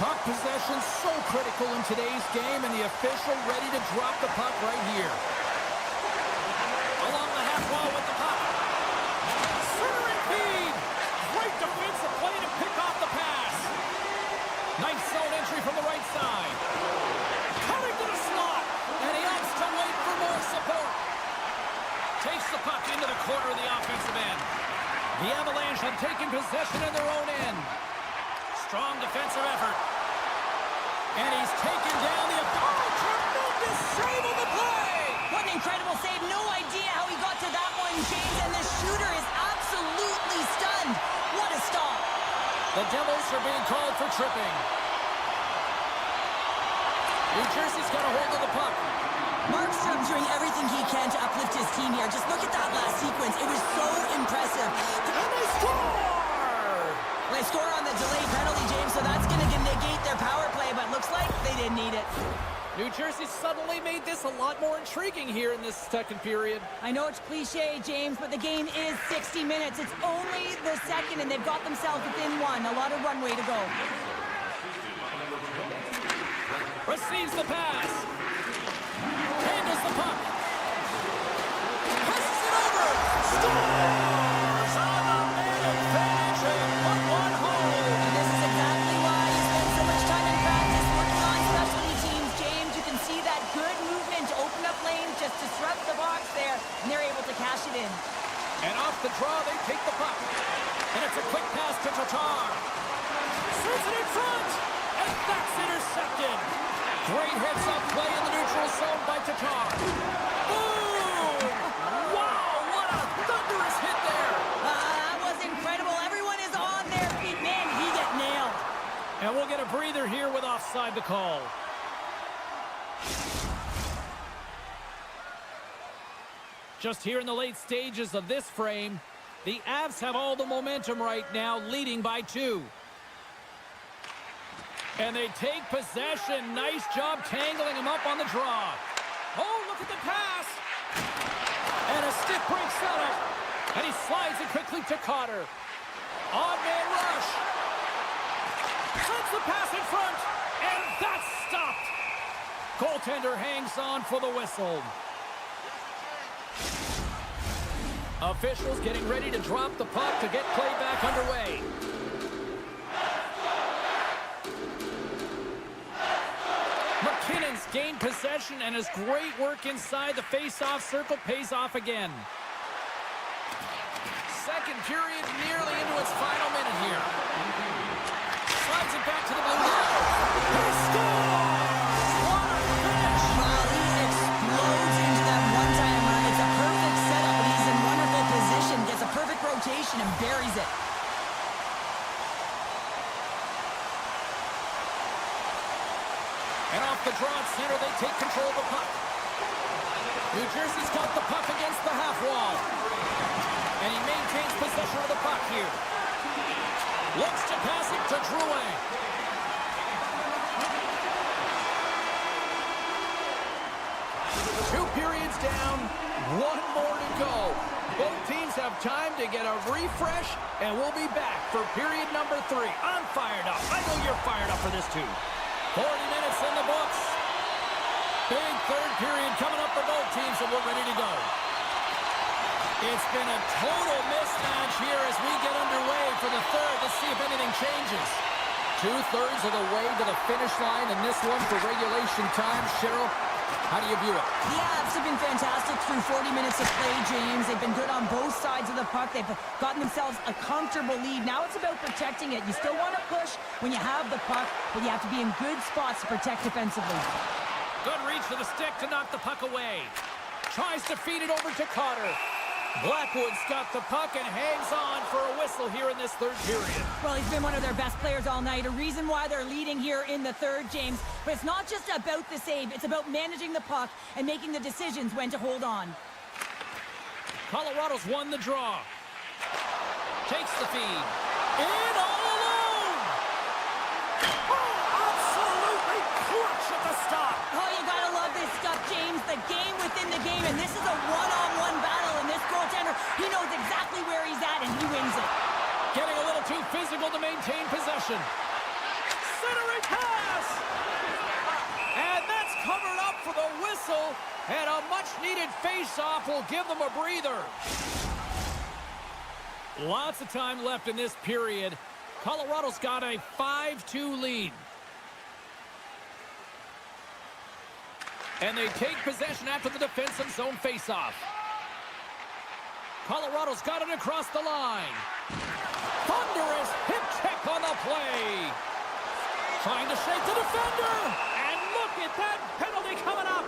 Puck possession so critical in today's game, and the official ready to drop the puck right here. Along the half wall with the puck. Centering feed! Great defensive play to pick off the pass. Nice zone entry from the right side. Coming to the slot, and he opts to wait for more support. Takes the puck into the corner of the offensive end. The Avalanche have taken possession in their own end. Strong defensive effort. And he's taken down the... Oh, tremendous save on the play! What an incredible save. No idea how he got to that one, James, and the shooter is absolutely stunned. What a stop. The Devils are being called for tripping. New Jersey's got a hold of the puck. Markstrom's doing everything he can to uplift his team here. Just look at that last sequence. It was so impressive. And they score! They score on the delayed penalty, James, so that's going to negate their power play, but looks like they didn't need it. New Jersey suddenly made this a lot more intriguing here in this second period. I know it's cliche, James, but the game is 60 minutes. It's only the second, and they've got themselves within one. A lot of runway to go. Receives the pass. Handles the puck. Passes it over. Scores on the man advantage and put one home. And this is exactly why you spend so much time in practice working on specialty teams, James. You can see that good movement to open up lanes, just disrupt the box there, and they're able to cash it in. And off the draw, they take the puck. And it's a quick pass to Tatar. Sends it in front. And that's intercepted. Great heads-up play in the neutral zone by Tatar. Boom! Wow, what a thunderous hit there. That was incredible. Everyone is on their feet. Man, he got nailed. And we'll get a breather here with offside the call. Just here in the late stages of this frame, the Avs have all the momentum right now, leading by 2. And they take possession. Nice job tangling him up on the draw. Oh, look at the pass. And a stick break setup. And he slides it quickly to Cotter. Odd man rush. Sends the pass in front. And that's stopped. Goaltender hangs on for the whistle. Officials getting ready to drop the puck to get play back underway. McKinnon's gained possession, and his great work inside the face-off circle pays off again. Second period nearly into its final minute here. Slides it back to the blue line. He scores! What a finish! Wow, he explodes into that one-timer. It's a perfect setup, but he's in wonderful position. Gets a perfect rotation and buries it. And off the draw at center, they take control of the puck. New Jersey's got the puck against the half wall. And he maintains possession of the puck here. Looks to pass it to Drouin. Two periods down, one more to go. Both teams have time to get a refresh, and we'll be back for period number 3. I'm fired up. I know you're fired up for this too. 40 minutes in the books. Big third period coming up for both teams, and we're ready to go. It's been a total mismatch here as we get underway for the third. Let's see if anything changes. 2/3 of the way to the finish line in this one for regulation time. Cheryl, how do you view it? The Avs have been fantastic through 40 minutes of play, James. They've been good on both sides of the puck. They've gotten themselves a comfortable lead. Now it's about protecting it. You still want to push when you have the puck, but you have to be in good spots to protect defensively. Good reach to the stick to knock the puck away. Tries to feed it over to Cotter. Blackwood's got the puck and hangs on for a whistle here in this third period. Well, he's been one of their best players all night. A reason why they're leading here in the third, James. But it's not just about the save. It's about managing the puck and making the decisions when to hold on. Colorado's won the draw. Takes the feed. In all alone! Oh, absolutely clutch at the stop. Oh, you gotta love this stuff, James. The game within the game, and this is a one-on-one battle, and this goaltender, he knows exactly where he's at, and he wins it. Getting a little too physical to maintain possession. Centering pass! And that's covered up for the whistle, and a much-needed face-off will give them a breather. Lots of time left in this period. Colorado's got a 5-2 lead. And they take possession after the defensive zone face-off. Colorado's got it across the line. Thunderous hip check on the play. Trying to shake the defender. And look at that penalty coming up.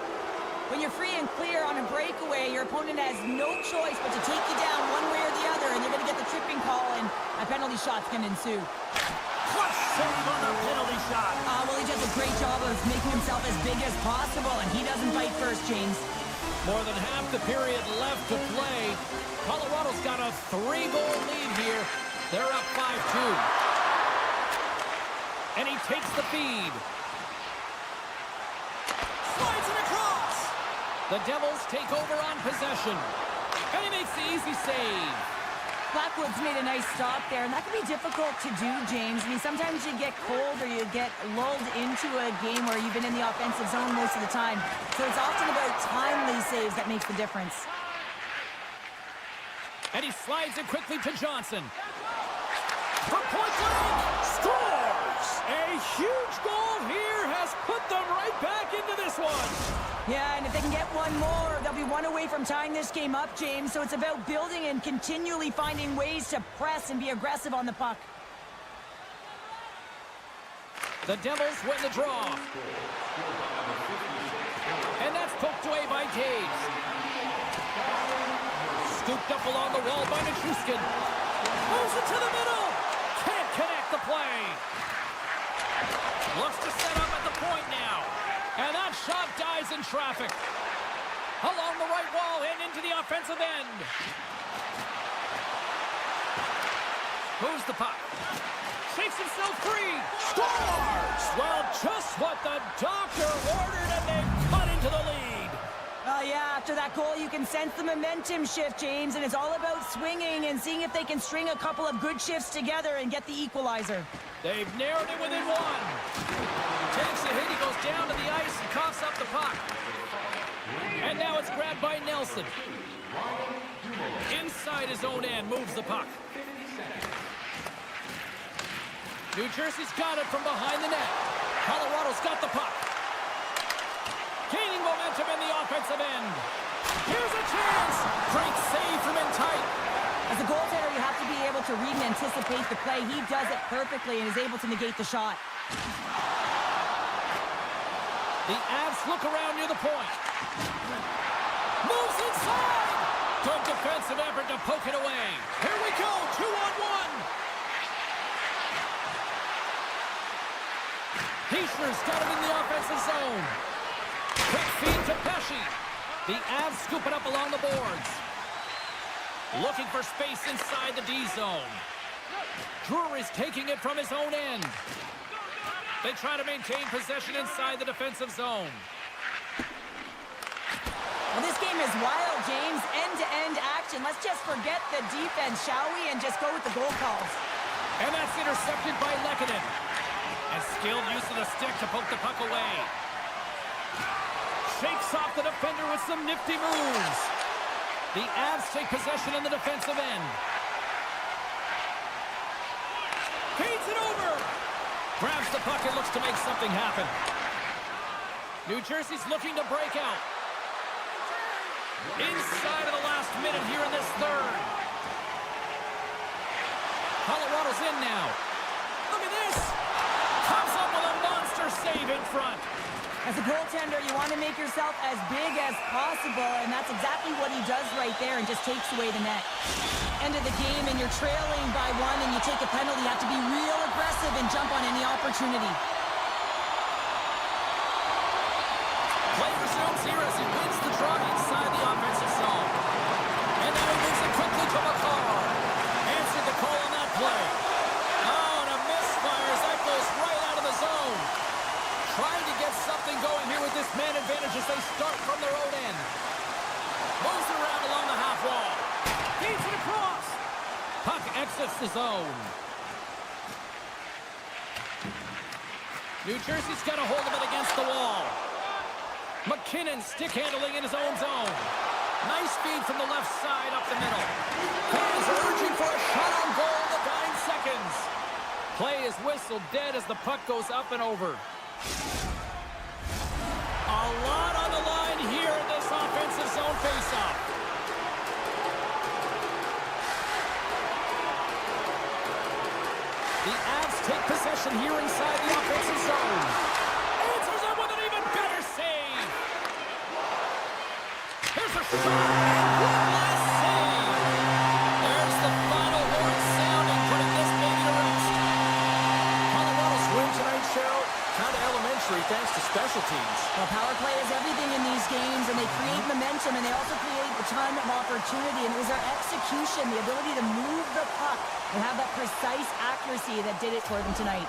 When you're free and clear on a breakaway, your opponent has no choice but to take you down one way or the other, and you're going to get the tripping call, and a penalty shot's going to ensue. Clutch save on the penalty shot. Well, he does a great job of making himself as big as possible, and he doesn't bite first, James. More than half the period left to play. Colorado's got a 3-goal lead here. They're up 5-2. And he takes the feed. Slides it across. The Devils take over on possession. And he makes the easy save. Blackwood's made a nice stop there, and that can be difficult to do, James. I mean, sometimes you get cold or you get lulled into a game where you've been in the offensive zone most of the time. So it's often about timely saves that makes the difference. And he slides it quickly to Johnson. For point blank, scores! A huge goal here has put them right back into this one. Yeah, and if they can get one more, they'll be one away from tying this game up, James. So it's about building and continually finding ways to press and be aggressive on the puck. The Devils win the draw. And that's poked away by Taves. Scooped up along the wall by Nichushkin. Moves it to the middle. Can't connect the play. Looks to set up at the point now. And that shot dies in traffic. Along the right wall and into the offensive end. Moves the puck. Shakes himself free. Scores! Well, just what the doctor ordered, and they've cut into the lead. Yeah, after that goal, you can sense the momentum shift, James, and it's all about swinging and seeing if they can string a couple of good shifts together and get the equalizer. They've narrowed it within one. Takes a hit, he goes down to the ice and coughs up the puck. And now it's grabbed by Nelson. Inside his own end, moves the puck. New Jersey's got it from behind the net. Colorado's got the puck. Gaining momentum in the offensive end. Here's a chance. Great save from in tight. As a goaltender, you have to be able to read and anticipate the play. He does it perfectly and is able to negate the shot. The Avs look around near the point. Moves inside. Good defensive effort to poke it away. Here we go, 2-on-1. Heischer's got it in the offensive zone. Quick feed to Pesci. The Avs scoop it up along the boards. Looking for space inside the D zone. Drury's taking it from his own end. They try to maintain possession inside the defensive zone. Well, this game is wild, James. End-to-end action. Let's just forget the defense, shall we? And just go with the goal calls. And that's intercepted by Lehkonen. And skilled use of the stick to poke the puck away. Shakes off the defender with some nifty moves. The Avs take possession in the defensive end. Feeds it over. Grabs the puck and looks to make something happen. New Jersey's looking to break out. Inside of the last minute here in this third. Colorado's in now. Look at this. Comes up with a monster save in front. As a goaltender, you want to make yourself as big as possible, and that's exactly what he does right there and just takes away the net. End of the game, and you're trailing by one, and you take a penalty. You have to be real aggressive and jump on any opportunity. Play resumes here as he wins the draw inside the offensive zone. And now he moves it quickly to MaakY. Answered the call on that play. Oh, and a misfire as that goes right out of the zone. Trying to get something going here with this man advantage as they start from their own end. Moves it around along the half wall. Feeds it across. Puck exits the zone. New Jersey's got a hold of it against the wall. McKinnon stick handling in his own zone. Nice feed from the left side up the middle. Fans are urging for a shot on goal in the dying seconds. Play is whistled dead as the puck goes up and over. A lot on the line here in this offensive zone faceoff. The Avs take possession here inside the offensive zone. Answers it with an even better save. Here's a shot, and one last save. There's the final horn sounding, putting this baby to rest. Colorado's win tonight, Cheryl, kind of elementary thanks to special teams. Well, power play is everything in these games, and they create momentum, and they also create a ton of opportunity. And it was their execution, the ability to move the puck and have that precise accuracy that did it for them tonight.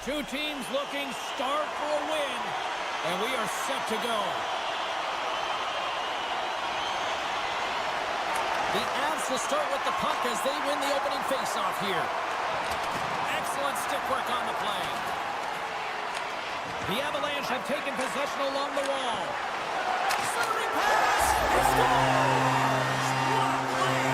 Two teams looking starved for a win, and we are set to go. The Avs will start with the puck as they win the opening faceoff here. Excellent stick work on the play. The Avalanche have taken possession along the wall. Centering pass! He scores! What a play!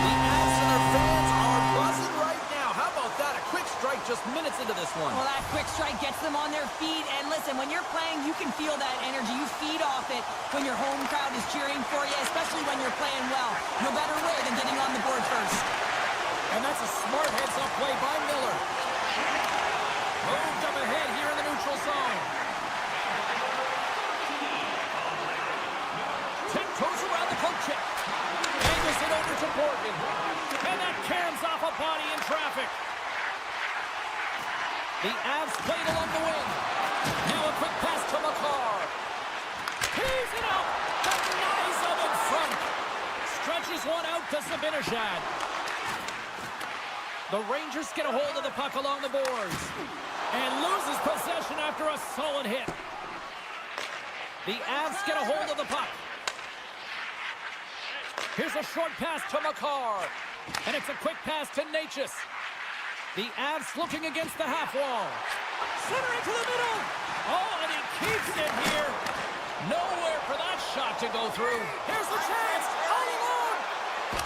The Avs and their fans are buzzing right now. How about that? A quick strike just minutes into this one. Well, that quick strike gets them on their feet. And listen, when you're playing, you can feel that energy. You feed off it when your home crowd is cheering for you, especially when you're playing well. No better way than getting on the board first. And that's a smart heads-up play by Miller. Moved up ahead here in the neutral zone. Tiptoes around the poke check. And body in traffic. The Avs played along the wing. Now a quick pass to MaakY. He's it up. Denies him in front. Stretches one out to Zibanejad. The Rangers get a hold of the puck along the boards and loses possession after a solid hit. The Avs get a hold of the puck. Here's a short pass to MaakY. And it's a quick pass to Necas. The Avs looking against the half wall. Center into the middle. Oh, and he keeps it here. Nowhere for that shot to go through. Here's the chance. All alone.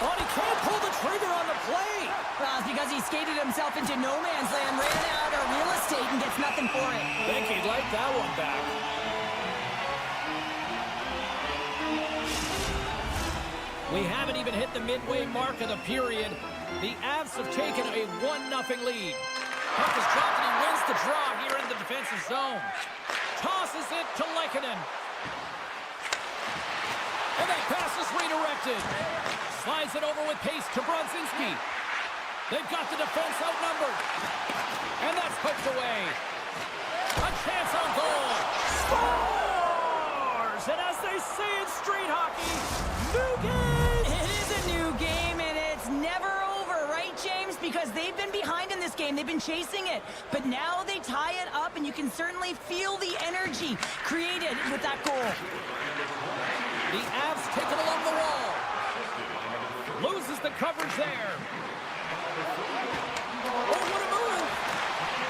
Oh, he can't pull the trigger on the play. Well, it's because he skated himself into no man's land, ran out of real estate, and gets nothing for it. Think he'd like that one back. We haven't even hit the midway mark of the period. The Avs have taken a 1-0 lead. Puck is dropped and he wins the draw here in the defensive zone. Tosses it to Lehkonen. And that pass is redirected. Slides it over with pace to Brodzinski. They've got the defense outnumbered. And that's poked away. A chance on goal. Scores! And as they say in street hockey, new game! It is a new game, and it's never over, right, James? Because they've been behind in this game. They've been chasing it. But now they tie it up, and you can certainly feel the energy created with that goal. The Avs take it along the wall. Loses the coverage there. Oh, what a move!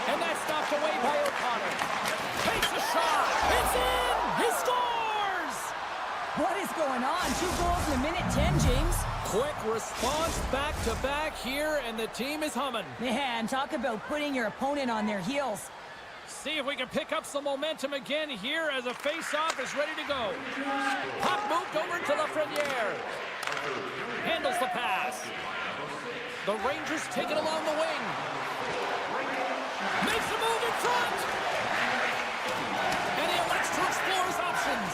And that's stopped away by O'Connor. Takes a shot. It's in! He scores! What is going on? 2 goals in a minute 10, James. Quick response back-to-back here, and the team is humming. Man, talk about putting your opponent on their heels. See if we can pick up some momentum again here as a face-off is ready to go. Puck moved over to Lafreniere. Handles the pass. The Rangers take it along the wing. Makes a move in front. And he elects to explore his options.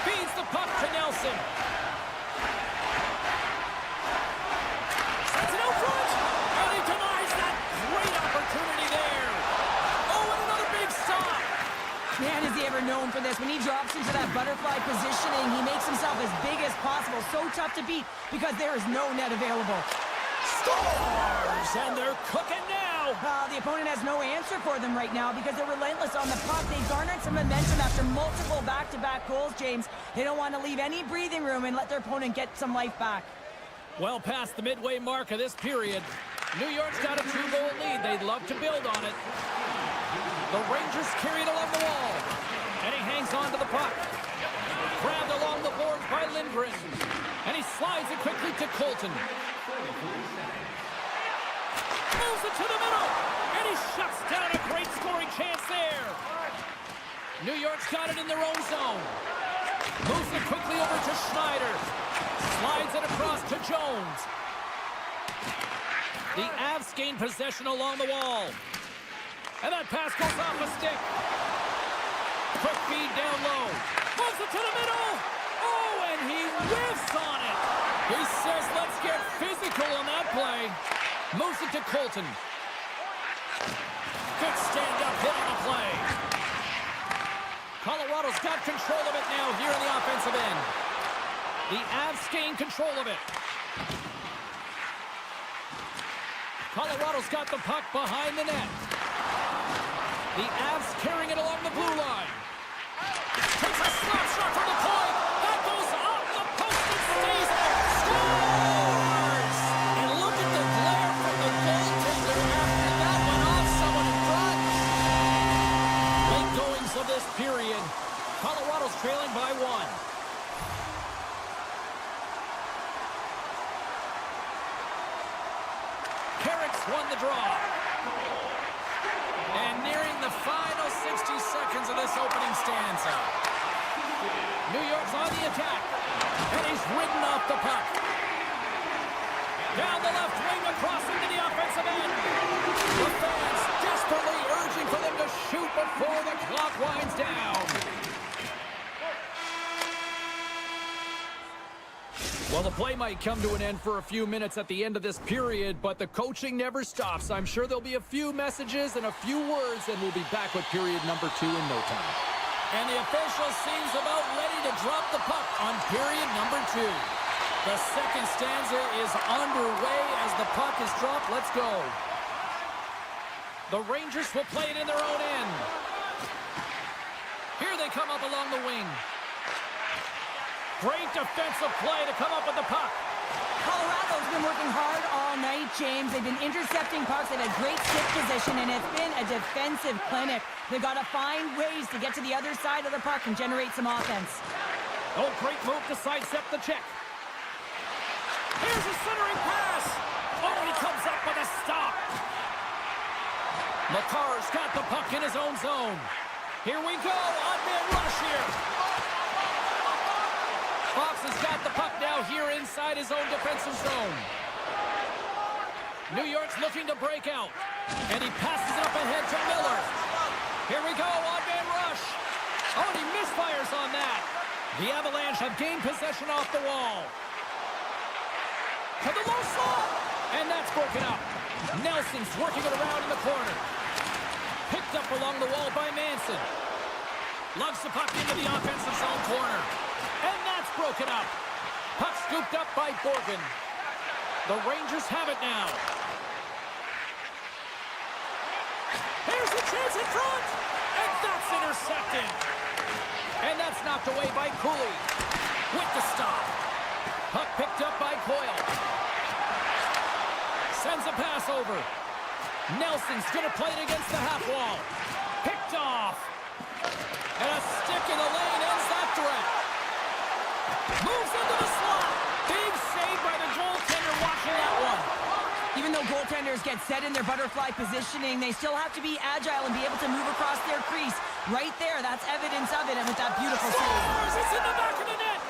Feeds the puck to Nelson. Sends it out front. And he denies that great opportunity there. Oh, and another big stop. Man, is he ever known for this. When he drops into that butterfly positioning, he makes himself as big as possible. So tough to beat because there is no net available. Scores! And they're cooking now. The opponent has no answer for them right now because they're relentless on the puck. They garnered some momentum after multiple back-to-back goals, James. They don't want to leave any breathing room and let their opponent get some life back. Well past the midway mark of this period, New York's got a 2-goal lead. They'd love to build on it. The Rangers carry it along the wall. And he hangs on to the puck. Grabbed along the boards by Lindgren. And he slides it quickly to Colton. Moves it to the middle. And he shuts down a great scoring chance there. New York's got it in their own zone. Moves it quickly over to Schneider. Slides it across to Jones. The Avs gain possession along the wall. And that pass goes off a stick. Quick feed down low. Moves it to the middle. Oh, and he whiffs on it. He says, let's get physical on that play. Moves it to Colton. Good stand-up hit on the play. Colorado's got control of it now here in the offensive end. The Avs gain control of it. Colorado's got the puck behind the net. The Avs carrying it along the blue line. Takes a slap shot from the point. That goes off the post and stays there. Scores! And look at the glare from the goaltender after that one off someone in front. Late goings of this period. Colorado's trailing by 1. Carrick's won the draw. And nearing the final 60 seconds of this opening stanza. New York's on the attack. And he's ridden off the puck. Down the left wing across into the offensive end. The fans desperately urging for them to shoot before the clock winds down. Well, the play might come to an end for a few minutes at the end of this period, but the coaching never stops. I'm sure there'll be a few messages and a few words, and we'll be back with period number 2 in no time. And the official seems about ready to drop the puck on period number 2. The second stanza is underway as the puck is dropped. Let's go. The Rangers will play it in their own end. Here they come up along the wing. Great defensive play to come up with the puck. Colorado's been working hard all night, James. They've been intercepting pucks at a great stick position, and it's been a defensive clinic. They've got to find ways to get to the other side of the puck and generate some offense. Oh, great move to sidestep the check. Here's a centering pass. Oh, he comes up with a stop. Makar's got the puck in his own zone. Here we go. Odd-man rush here. Fox has got the puck now here inside his own defensive zone. New York's looking to break out. And he passes it up ahead to Miller. Here we go, odd-man rush. Oh, and he misfires on that. The Avalanche have gained possession off the wall. To the low slot. And that's broken up. Nelson's working it around in the corner. Picked up along the wall by Manson. Lugs the puck into the offensive zone corner. And that's broken up. Puck scooped up by Borgen. The Rangers have it now. Here's the chance in front. And that's intercepted. And that's knocked away by Cooley. With the stop. Puck picked up by Coyle. Sends a pass over. Nelson's going to play it against the half wall. Picked off. And a stick in the lane ends that threat. Moves into the slot. Big save by the goaltender watching that one. Even though goaltenders get set in their butterfly positioning, they still have to be agile and be able to move across their crease. Right there, that's evidence of it, and with that beautiful save. Scores! It's in the back of the net.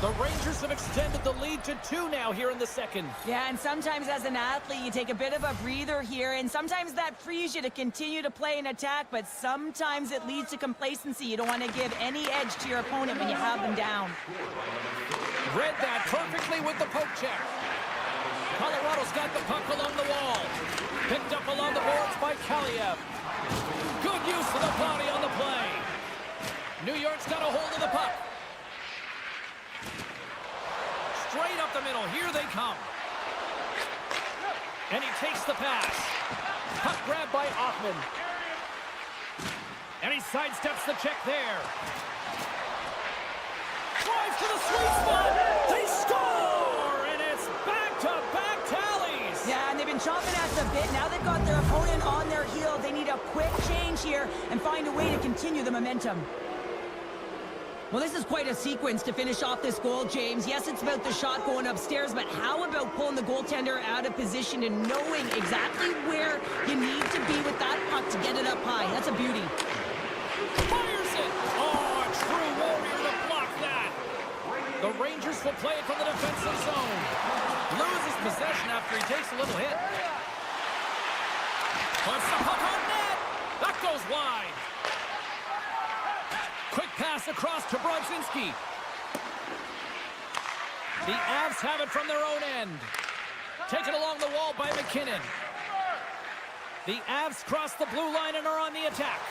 The Rangers have extended the lead to 2 now here in the second. Yeah, and sometimes as an athlete, you take a bit of a breather here, and sometimes that frees you to continue to play and attack, but sometimes it leads to complacency. You don't want to give any edge to your opponent when you have them down. Read that perfectly with the poke check. Colorado's got the puck along the wall. Picked up along the boards by Kaliev. Good use of the body on the play. New York's got a hold of the puck. Straight up the middle. Here they come. And he takes the pass. Puck grabbed by Offman. And he sidesteps the check there. Drives to the sweet spot. They score! And it's back-to-back tallies. Yeah, and they've been chomping at the bit. Now they've got their opponent on their heel. They need a quick change here and find a way to continue the momentum. Well, this is quite a sequence to finish off this goal, James. Yes, it's about the shot going upstairs, but how about pulling the goaltender out of position and knowing exactly where you need to be with that puck to get it up high? That's a beauty. Fires it! Oh, a true warrior to block that! The Rangers will play it from the defensive zone. Loses possession after he takes a little hit. Puts the puck on net! That goes wide! Quick pass across to Brodzinski. The Avs have it from their own end. Taken along the wall by McKinnon. The Avs cross the blue line and are on the attack.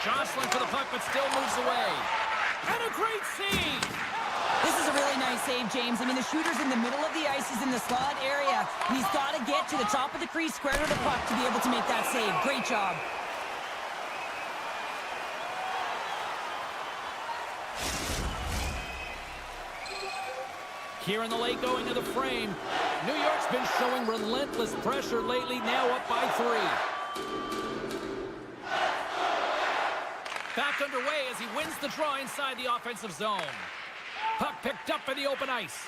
Jostling for the puck, but still moves away. And a great save! This is a really nice save, James. I mean, the shooter's in the middle of the ice. He's in the slot area. And he's got to get to the top of the crease, square to the puck to be able to make that save. Great job. Here in the late going to the frame. New York's been showing relentless pressure lately, now up by 3. Back underway as he wins the draw inside the offensive zone. Puck picked up for the open ice.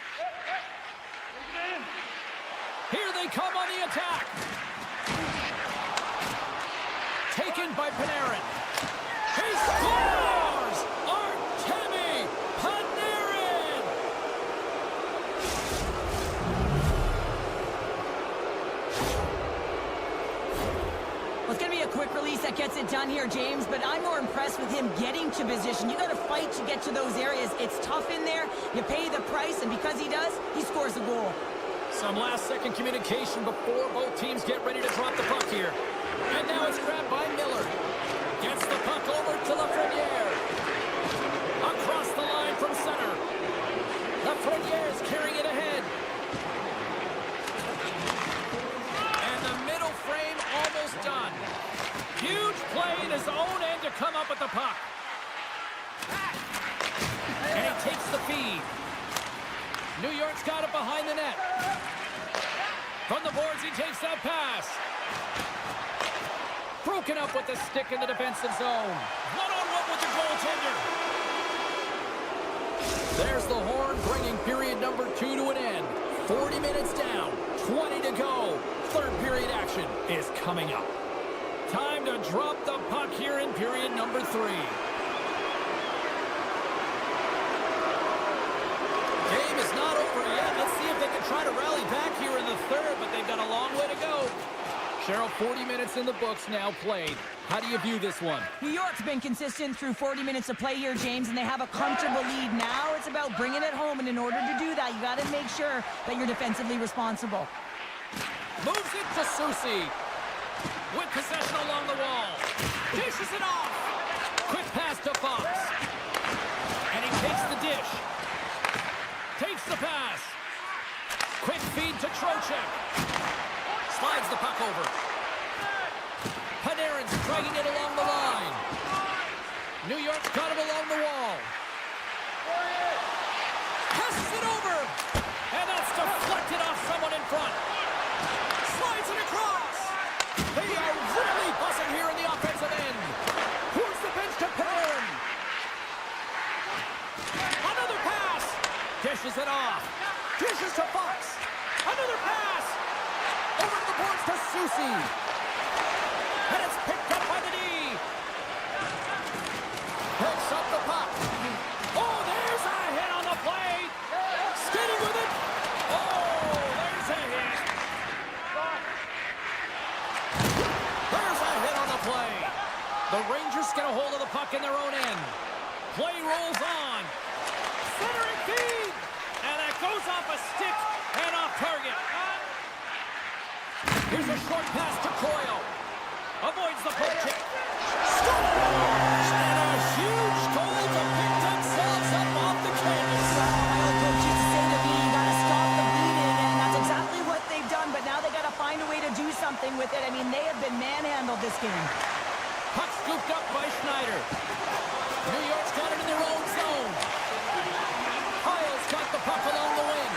Here they come on the attack. Taken by Panarin. He scores! Artemi Panarin! Well, it's going to be a quick release that gets gets it done here, James, but I'm more impressed with him getting to position. You got to fight to get to those areas. It's tough in there. You pay the price, and because he does, he scores a goal. Some last-second communication before both teams get ready to drop the puck here. And now it's grabbed by Miller. Gets the puck over to Lafreniere. Across the line from center. Lafreniere is carrying it ahead. And the middle frame almost done. Huge play in his own end to come up with the puck. And he takes the feed. New York's got it behind the net. From the boards, he takes that pass. Broken up with the stick in the defensive zone. One-on-one with the goaltender. There's the horn, bringing period number 2 to an end. 40 minutes down, 20 to go. Third period action is coming up. Time to drop the puck here in period number 3. Game is not over yet. Let's see if they can try to rally back here in the third, but they've got a long way to go. Cheryl, 40 minutes in the books now played. How do you view this one? New York's been consistent through 40 minutes of play here, James, and they have a comfortable lead. Now it's about bringing it home, and in order to do that, you got to make sure that you're defensively responsible. Moves it to Susie. With possession along the wall. Dishes it off. Quick pass to Fox. And he takes the dish. Takes the pass. Quick feed to Trocheck. Slides the puck over. Panarin's dragging it along the line. New York's got him along the wall. Passes it over. And that's deflected off someone in front. Slides it across. They are really buzzing here in the offensive end. Who's the bench to Panarin? Another pass. Dishes it off. Dishes to Fox. Another pass. Over to the boards to Susie. And it's picked up by the D. Picks up the puck. Oh, there's a hit on the play. Skating with it. Oh, there's a hit. There's a hit on the play. The Rangers get a hold of the puck in their own end. Play rolls on. Centering feed. And that goes off a stick and off target. Here's a short pass to Coyle. Avoids the poke check. Scores! And a huge goal to pick themselves up off the canvas. My old coach used to say to me, you got to stop the bleeding, and that's exactly what they've done, but now they got to find a way to do something with it. I mean, they have been manhandled this game. Puck scooped up by Schneider. New York's got it in their own zone. Kyle's got the puck along the wing.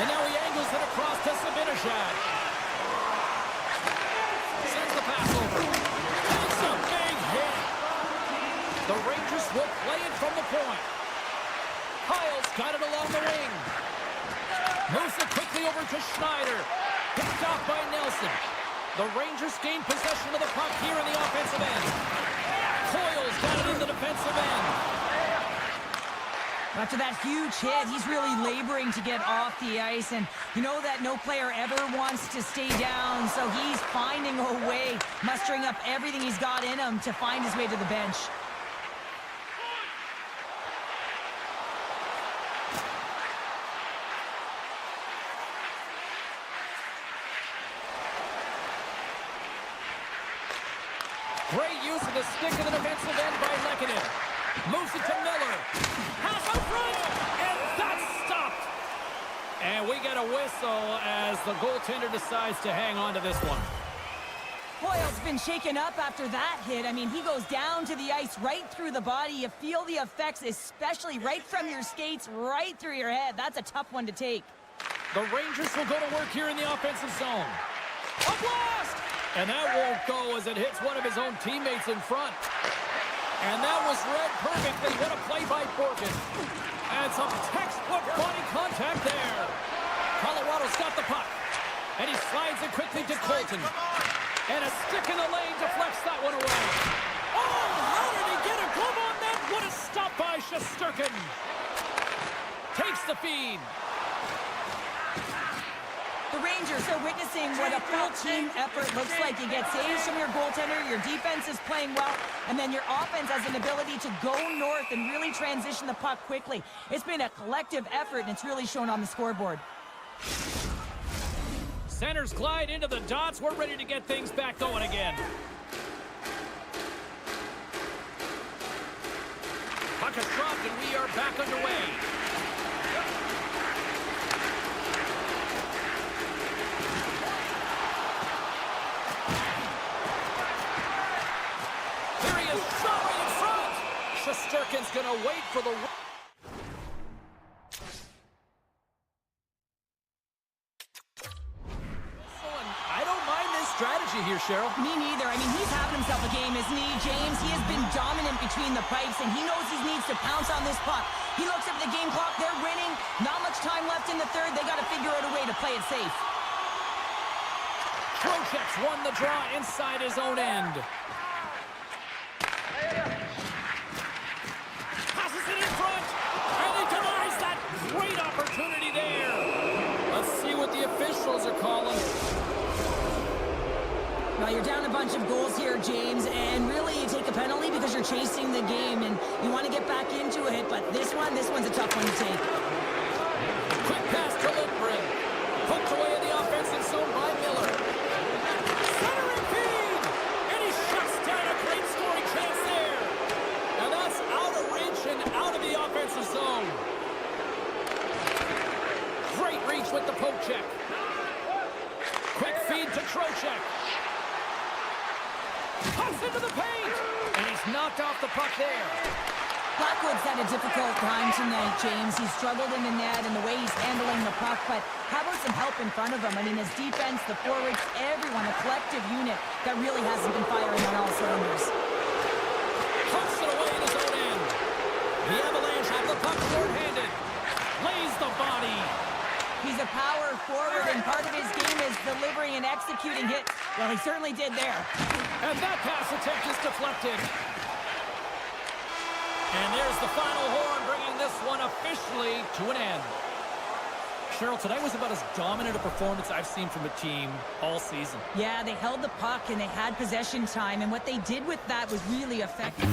And now he angles it across to Sabinishad. Sends the pass over. That's a big hit. The Rangers will play it from the point. Kyle's got it along the wing. Moves it quickly over to Schneider. Picked off by Nelson. The Rangers gain possession of the puck here in the offensive end. Coyle's got it in the defensive end. After that huge hit, he's really laboring to get off the ice, and you know that no player ever wants to stay down, so he's finding a way, mustering up everything he's got in him to find his way to the bench. Great use of the stick in the defensive end by Lehkonen. Moves it to Miller. Pass out front, and that's stopped. And we get a whistle as the goaltender decides to hang on to this one. Coyle's been shaken up after that hit. I mean, he goes down to the ice right through the body. You feel the effects, especially right from your skates, right through your head. That's a tough one to take. The Rangers will go to work here in the offensive zone. A blast! And that won't go as it hits one of his own teammates in front. And that was read perfectly. What a play by Borkin. And some textbook body contact there. Colorado's got the puck. And he slides it quickly to Colton. And a stick in the lane deflects that one away. Oh, how did he get a glove on that? What a stop by Shesterkin. Takes the feed. The Rangers are witnessing what a full team effort looks like. You get saves from your goaltender, your defense is playing well, and then your offense has an ability to go north and really transition the puck quickly. It's been a collective effort, and it's really shown on the scoreboard. Centers glide into the dots. We're ready to get things back going again. Puck is dropped, and we are back underway. Here he is, shot right in front. Shesterkin's going to wait for the... strategy here, Cheryl. Me neither. I mean, he's having himself a game, isn't he, James? He has been dominant between the pipes, and he knows he needs to pounce on this puck. He looks at the game clock. They're winning. Not much time left in the third. They got to figure out a way to play it safe. Trocheck's won the draw inside his own end. Passes it in front, and he denies that great opportunity there. Let's see what the officials are calling. Well, you're down a bunch of goals here, James, and really you take a penalty because you're chasing the game, and you want to get back into it, but this one's a tough one to take. Quick pass to Lindgren. Poked away in the offensive zone by Miller. Centering feed! And he shuts down a great scoring chance there. Now that's out of reach and out of the offensive zone. Great reach with the poke check. Quick feed to Trocheck. Pucks into the paint! And he's knocked off the puck there. Blackwood's had a difficult time tonight, James. He's struggled in the net and the way he's handling the puck, but how about some help in front of him? I mean, his defense, the forwards, everyone, a collective unit that really hasn't been firing on all cylinders. Pucks it away in his own end. The Avalanche have the puck short-handed. Lays the body. He's a power forward, and part of his game is delivering and executing hits. Well, he certainly did there. And that pass attempt is deflected. And there's the final horn, bringing this one officially to an end. Cheryl, tonight was about as dominant a performance I've seen from a team all season. Yeah, they held the puck, and they had possession time, and what they did with that was really effective.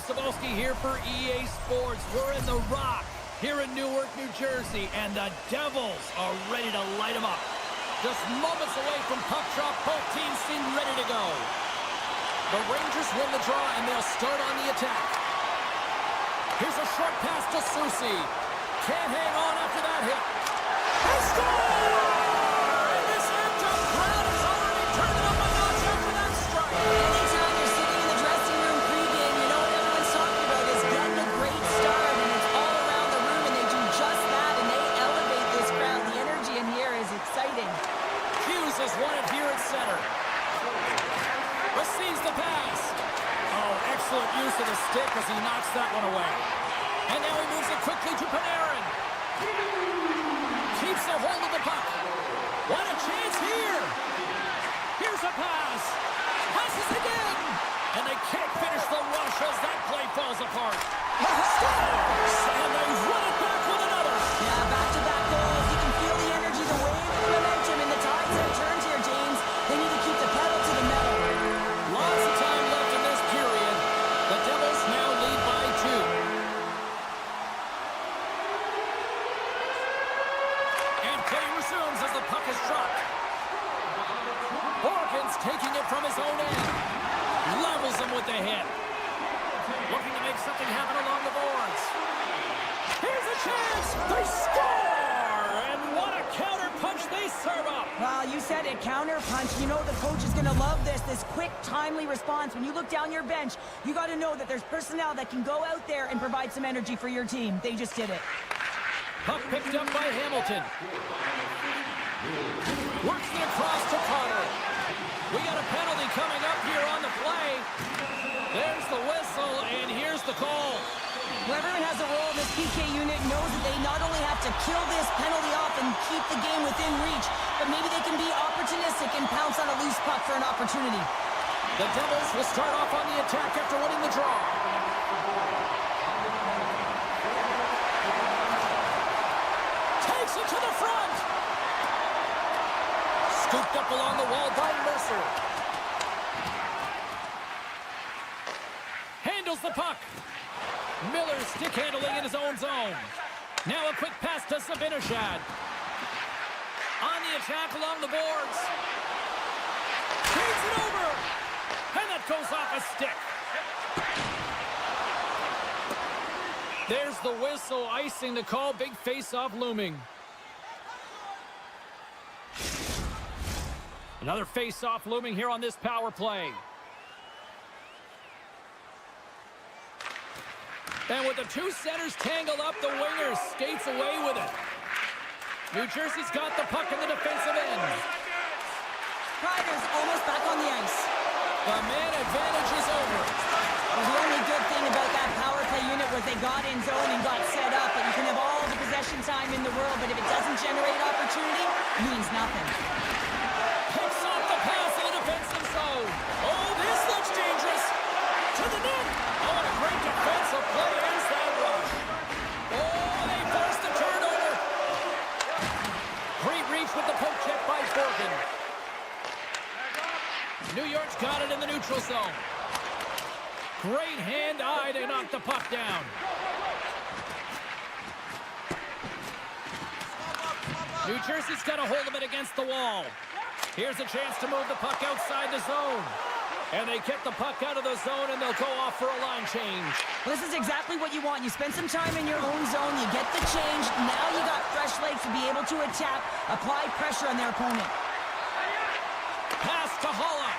Cebulski here for EA Sports. We're in the Rock here in Newark, New Jersey, and the Devils are ready to light them up. Just moments away from puck drop, both teams seem ready to go. The Rangers win the draw, and they'll start on the attack. Here's a short pass to Susi. Can't hang on after that hit. They score! And this amped-up crowd is already turning up a notch after that strike. Anytime you're sitting in the dressing room pregame, you know what everyone's talking about is getting a great start, and it's all around the room, and they do just that, and they elevate this crowd. The energy in here is exciting. Hughes has won it here at center. Receives the pass. Oh, excellent use of the stick as he knocks that one away. And now he moves it quickly to Panarin. Keeps a hold of the puck. What a chance here. Here's a pass. Passes again. And they can't finish the rush as that play falls apart. Scores! And they run it back with another. Yeah, back-to-back goals. You can feel the energy, the wave, the momentum, and the tides have turned here, James. They need to keep the pedal to the metal. Lots of time left in this period. The Devils now lead by 2. And play resumes as the puck is dropped. Borgen's taking it from his own end. Levels him with the hit. Looking to make something happen along the boards. Here's a chance. They score! And what a counter punch they serve up. Well, you said it, counter punch. You know the coach is going to love this quick, timely response. When you look down your bench, you got to know that there's personnel that can go out there and provide some energy for your team. They just did it. Puck picked up by Hamilton. Works it across to Carter. We got a penalty coming up here on the play. There's the whistle, and here's the call. Whoever has a role in this PK unit knows that they not only have to kill this penalty off and keep the game within reach, but maybe they can be opportunistic and pounce on a loose puck for an opportunity. The Devils will start off on the attack after winning the draw. Takes it to the front. Scooped up along the wall by Mercer. Handles the puck. Miller stick handling in his own zone. Now a quick pass to Zibanejad. On the attack along the boards. Feeds it over. And that goes off a stick. There's the whistle, icing the call. Big face-off looming. Another face-off looming here on this power play. And with the two centers tangled up, the winger skates away with it. New Jersey's got the puck in the defensive end. Kreider's almost back on the ice. The man advantage is over. Well, the only good thing about that power play unit was they got in zone and got set up. But you can have all the possession time in the world, but if it doesn't generate opportunity, it means nothing. Picks off the pass in the defensive zone. Oh, this looks dangerous. To the net. Oh, and a great defensive play ends that rush. Oh, they forced the turnover. Great reach with the poke check by Borgen. New York's got it in the neutral zone. Great hand-eye to knock the puck down. New Jersey's got a hold of it against the wall. Here's a chance to move the puck outside the zone. And they get the puck out of the zone, and they'll go off for a line change. Well, this is exactly what you want. You spend some time in your own zone, you get the change. Now you got fresh legs to be able to attack, apply pressure on their opponent. Pass to Holla.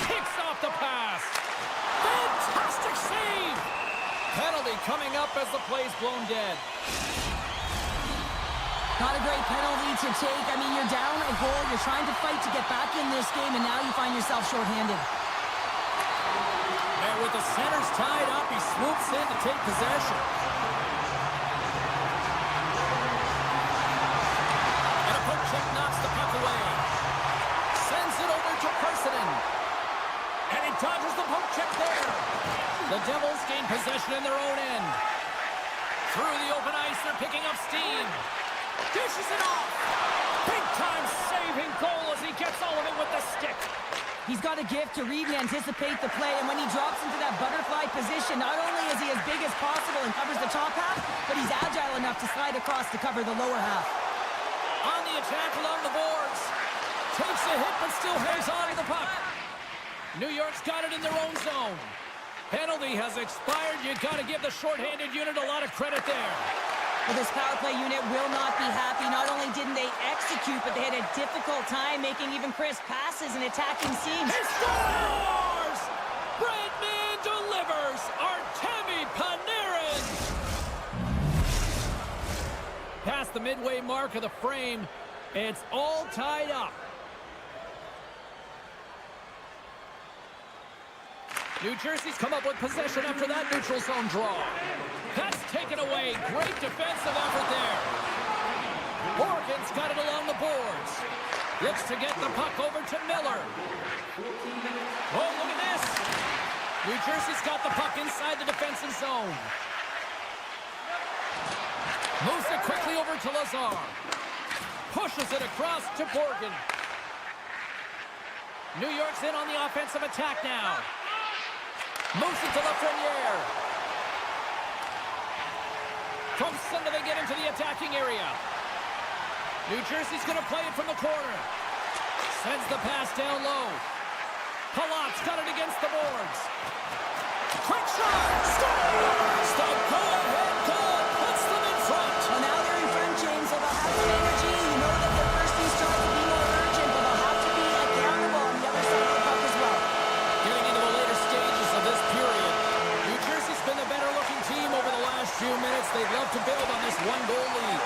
Kicks off the pass. Fantastic save. Penalty coming up as the play's blown dead. Not a great penalty to take. I mean, you're down a goal. You're trying to fight to get back in this game, and now you find yourself shorthanded. And with the centers tied up, he swoops in to take possession. And a poke check knocks the puck away. Sends it over to Persinen. And he dodges the poke check there. The Devils gain possession in their own end. Through the open ice, they're picking up steam. Dishes it off. Big time saving goal as he gets all of it with the stick. He's got a gift to read and anticipate the play, and when he drops into that butterfly position, not only is he as big as possible and covers the top half, but he's agile enough to slide across to cover the lower half. On the attack along the boards. Takes a hit, but still hangs on to the puck. New York's got it in their own zone. Penalty has expired. You got to give the shorthanded unit a lot of credit there. Well, this power play unit will not be happy. Not only didn't they execute, but they had a difficult time making even crisp passes and attacking seams. He scores! Breadman delivers. Artemi Panarin. Past the midway mark of the frame, it's all tied up. New Jersey's come up with possession after that neutral zone draw. That's taken away. Great defensive effort there. Morgan's got it along the boards. Looks to get the puck over to Miller. Oh, look at this. New Jersey's got the puck inside the defensive zone. Moves it quickly over to Lazar. Pushes it across to Morgan. New York's in on the offensive attack now. Moves it to Lafreniere. From center, they get into the attacking area. New Jersey's going to play it from the corner. Sends the pass down low. Palat's got it against the boards. Quick shot! Scores! The go-ahead goal puts them in front. Well, now they're in front, James, so they'll have some energy. You know that their first two starts will be more urgent, but they'll have to be accountable on the other side of the puck as well. Getting into the later stages of this period, New Jersey's been the better-looking team over the last few minutes. They'd love to build on this one-goal lead.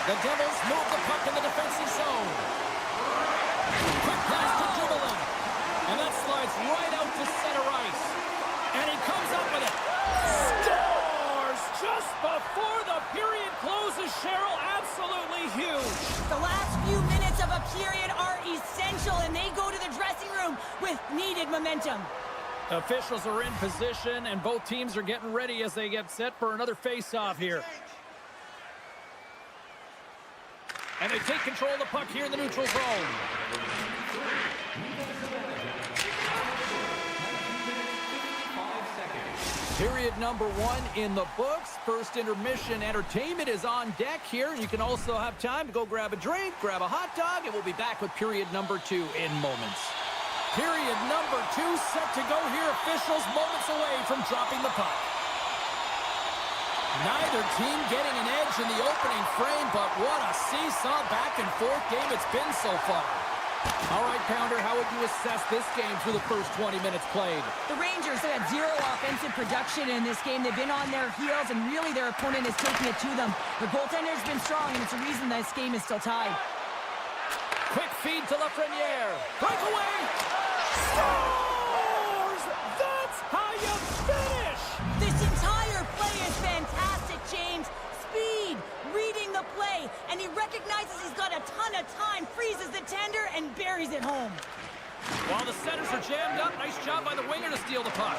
The Devils move the puck in the defensive zone. Quick pass to Dumoulin. And that slides right out to center ice. And he comes up with it. Scores just before the period closes, Cheryl. Absolutely huge. The last few minutes of a period are essential, and they go to the dressing room with needed momentum. Officials are in position, and both teams are getting ready as they get set for another face-off here. And they take control of the puck here in the neutral zone. Period number 1 in the books. First intermission entertainment is on deck here. You can also have time to go grab a drink, grab a hot dog, and we'll be back with period number 2 in moments. Period number 2 set to go here. Officials moments away from dropping the puck. Neither team getting an edge in the opening frame, but what a seesaw back-and-forth game it's been so far. All right, Pounder, how would you assess this game through the first 20 minutes played? The Rangers have had zero offensive production in this game. They've been on their heels, and really their opponent is taking it to them. The goaltender's been strong, and it's a reason this game is still tied. Quick feed to Lafreniere. Breakaway. Scores! That's how you finish! This entire play is fantastic, James. Speed, reading the play, and he recognizes he's got a ton of time, freezes the tender, and buries it home. While the centers are jammed up, nice job by the winger to steal the puck.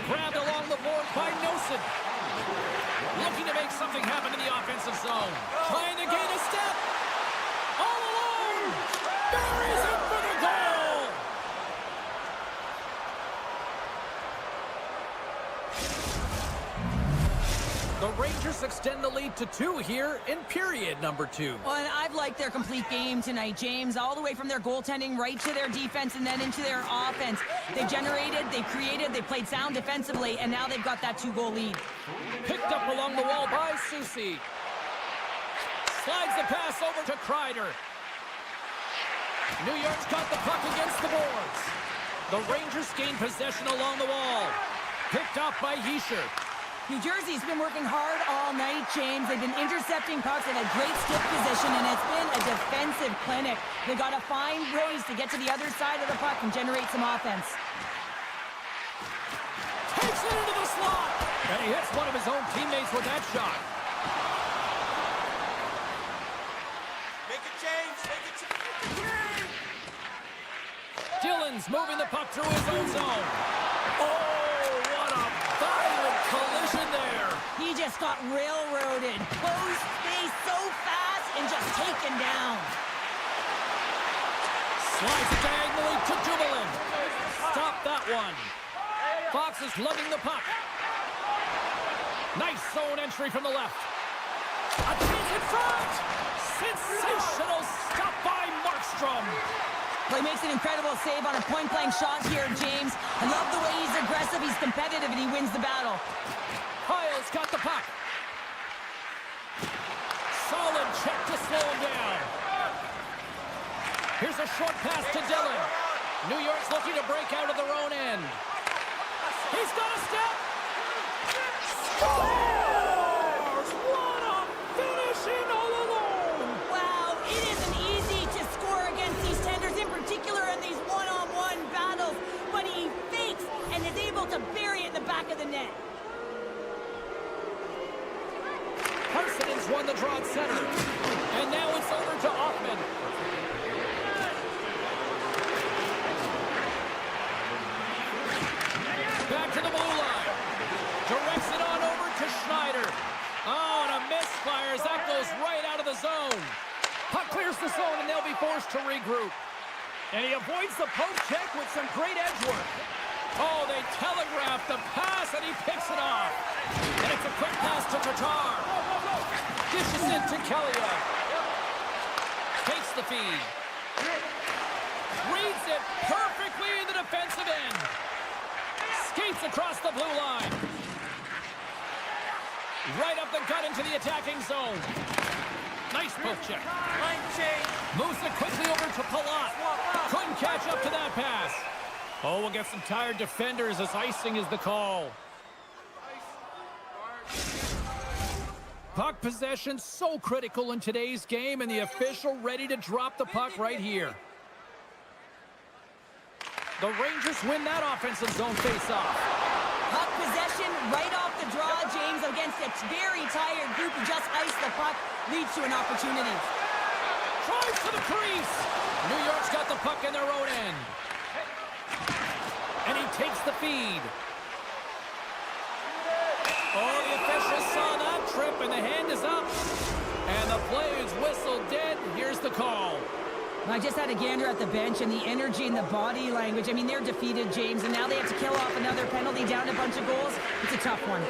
Grabbed along the board by Nosen. Looking to make something happen in the offensive zone. Trying to gain a step. All alone. Buries it for the goal. The Rangers extend the lead to 2 here in period number 2. Well, and I've liked their complete game tonight, James, all the way from their goaltending right to their defense and then into their offense. They generated, they created, they played sound defensively, and now they've got that 2-goal lead. Picked up along the wall by Soucy. Slides the pass over to Kreider. New York's got the puck against the boards. The Rangers gain possession along the wall. Picked up by Hischier. New Jersey's been working hard all night, James. They've been intercepting pucks. They've had great stick position, and it's been a defensive clinic. They've got to find ways to get to the other side of the puck and generate some offense. Takes it into the slot. And he hits one of his own teammates with that shot. Make it change. Make it change. Dillon's moving the puck through his own zone. Oh, what a violent collision there. He just got railroaded. Closed space so fast and just taken down. Slides it diagonally to Dumoulin. Stop that one. Fox is lugging the puck. Nice zone entry from the left. A chance in front. Sensational stop by Markstrom. Well, he makes an incredible save on a point-blank shot here, James. I love the way he's aggressive, he's competitive, and he wins the battle. Kyle's got the puck. Solid check to slow him down. Here's a short pass to Dillon. New York's looking to break out of their own end. He's got a step. Scores! What a finish in all alone! Wow, it isn't easy to score against these tenders, in particular in these one-on-one battles, but he fakes and is able to bury it in the back of the net. Harsenen's won the draw at center. And now it's over to Hoffman. Back to the blue line. Directs it on over to Schneider. Oh, and a misfire as that goes right out of the zone. Puck clears the zone and they'll be forced to regroup. And he avoids the poke check with some great edge work. Oh, they telegraph the pass and he picks it off. And it's a quick pass to Tatar. Dishes it to Kelly-UA. Takes the feed. Reads it perfectly in the defensive end. Skates across the blue line. Right up the gut into the attacking zone. Nice poke check. Line change. Moves it quickly over to Palat. Couldn't catch up to that pass. Oh, we'll get some tired defenders as icing is the call. Puck possession so critical in today's game, and the official ready to drop the puck right here. The Rangers win that offensive zone face-off. Puck possession right off the draw, James, against a very tired group who just iced the puck, leads to an opportunity. Drives to the crease. New York's got the puck in their own end. And he takes the feed. Oh, the official saw that trip, and the hand is up. And the play is whistled dead. Here's the call. I just had a gander at the bench, and the energy and the body language. I mean, they're defeated, James, and now they have to kill off another penalty, down a bunch of goals. It's a tough one.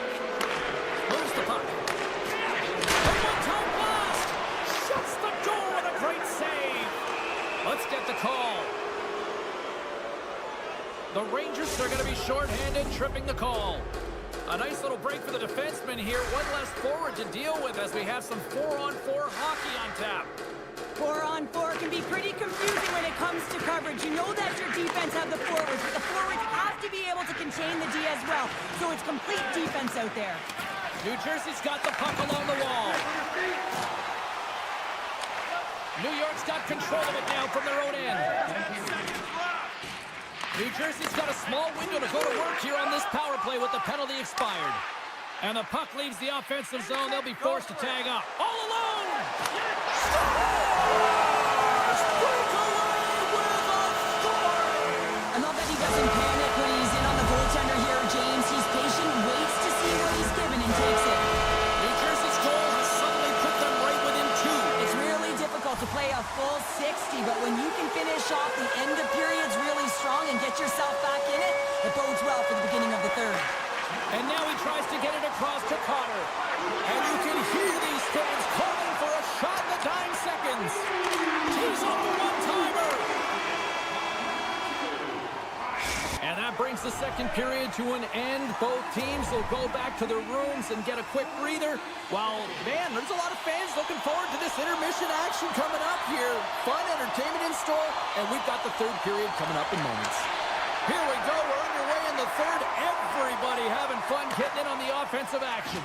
Moves the puck. A one-time blast. Shuts the door with a great save. Let's get the call. The Rangers are going to be shorthanded, tripping the call. A nice little break for the defenseman here. One less forward to deal with as we have some 4-on-4 hockey on tap. 4-on-4 can be pretty confusing when it comes to coverage. You know that your defense have the forwards, but the forwards have to be able to contain the D as well. So it's complete defense out there. New Jersey's got the puck along the wall. New York's got control of it now from their own end. New Jersey's got a small window to go to work here on this power play with the penalty expired. And the puck leaves the offensive zone. They'll be forced to tag up. All alone! Scores! Breakaway with a score! I love that he doesn't panic when he's in on the goaltender here, James. He's patient, waits to see what he's given, and takes it. New Jersey's goal has suddenly put them right within 2. It's really difficult to play a full 60, but when you can finish off the end of periods really strong and get yourself back in it, it bodes well for the beginning of the third. And now he tries to get it across to Cotter. And you can hear these fans calling for a shot in the dying seconds. He's on the one-timer. And that brings the second period to an end. Both teams will go back to their rooms and get a quick breather. While, man, there's a lot of fans looking forward to this intermission action coming up here. Fun entertainment in store, and we've got the third period coming up in moments. Here we go. We're underway in the third. Everybody having fun getting in on the offensive action.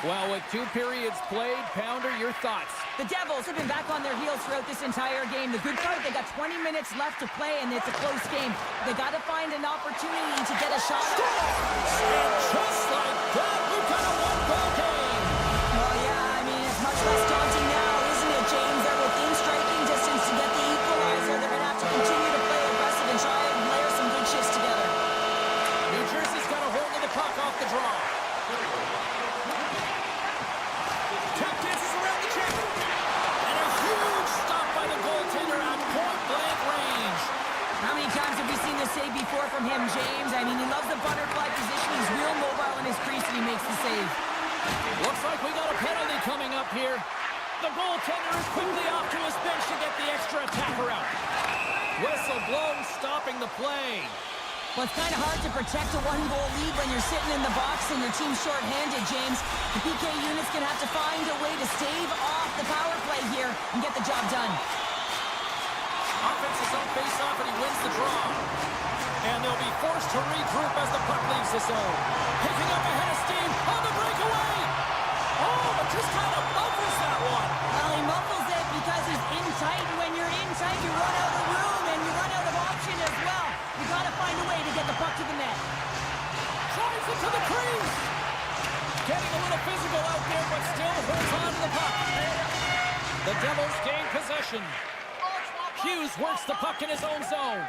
Well, with 2 periods played, Pounder, your thoughts? The Devils have been back on their heels throughout this entire game. The good part, they got 20 minutes left to play, and it's a close game. They got to find an opportunity to get a shot. And just like that, we've got a 1-goal game. Well, yeah, I mean, it's much less daunting now, isn't it, James? They're within striking distance to get the equalizer. They're going to have to continue to play aggressive and try and layer some good shifts together. New Jersey's got a hold of the puck off the draw. Tap dances around the check. And a huge stop by the goaltender at point-blank range. save before from him, James. I mean, he loves the butterfly position. He's real mobile in his crease, and he makes the save. Looks like we got a penalty coming up here. The goaltender is quickly off to his bench to get the extra attacker out. Whistle blown, stopping the play. Well, it's kind of hard to protect a one-goal lead when you're sitting in the box and your team's short-handed, James. The PK unit's going to have to find a way to stave off the power play here and get the job done. Offense is on face-off, and he wins the draw. And they'll be forced to regroup as the puck leaves the zone. Picking up ahead of steam on the breakaway. Oh, but just kind of muffles that one. Well, he muffles it because he's in tight. When you're in tight, you run out of room and you run out of option as well. You got to find a way to get the puck to the net. Drives it to the crease. Getting a little physical out there, but still holds on to the puck. The Devils gain possession. Hughes works the puck in his own zone.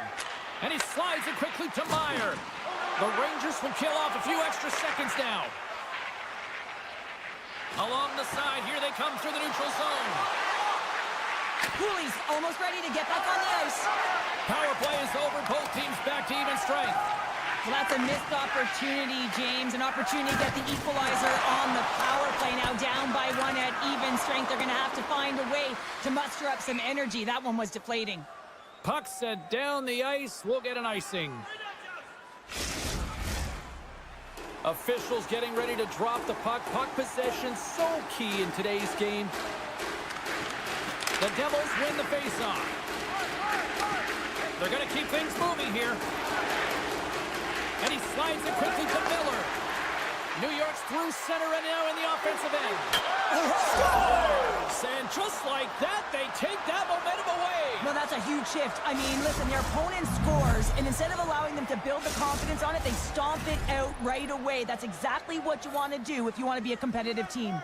And he slides it quickly to Meyer. The Rangers will kill off a few extra seconds now. Along the side, here they come through the neutral zone. Cooley's almost ready to get back on the ice. Power play is over. Both teams back to even strength. Well, that's a missed opportunity, James. An opportunity to get the equalizer on the power play. Now down by one at even strength. They're going to have to find a way to muster up some energy. That one was deflating. Puck set down the ice. We'll get an icing. Officials getting ready to drop the puck. Puck possession so key in today's game. The Devils win the faceoff. They're going to keep things moving here. And he slides it quickly to Miller. New York's through center and now in the offensive end. Scores! And just like that, they take that momentum away. Well, that's a huge shift. I mean, listen, their opponent scores, and instead of allowing them to build the confidence on it, they stomp it out right away. That's exactly what you want to do if you want to be a competitive team.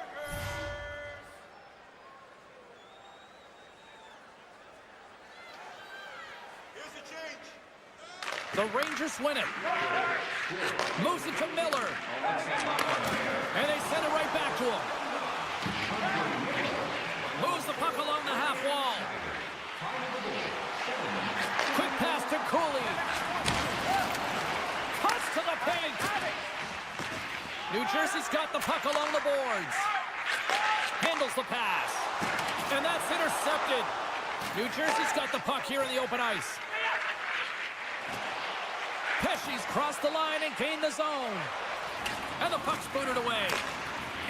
Here's the change. The Rangers win it. Moves it to Miller. And they send it right back to him. Moves the puck along the half wall. Quick pass to Cooley. Cuts to the paint. New Jersey's got the puck along the boards. Handles the pass. And that's intercepted. New Jersey's got the puck here in the open ice. Pesci's crossed the line and gained the zone. And the puck's booted away.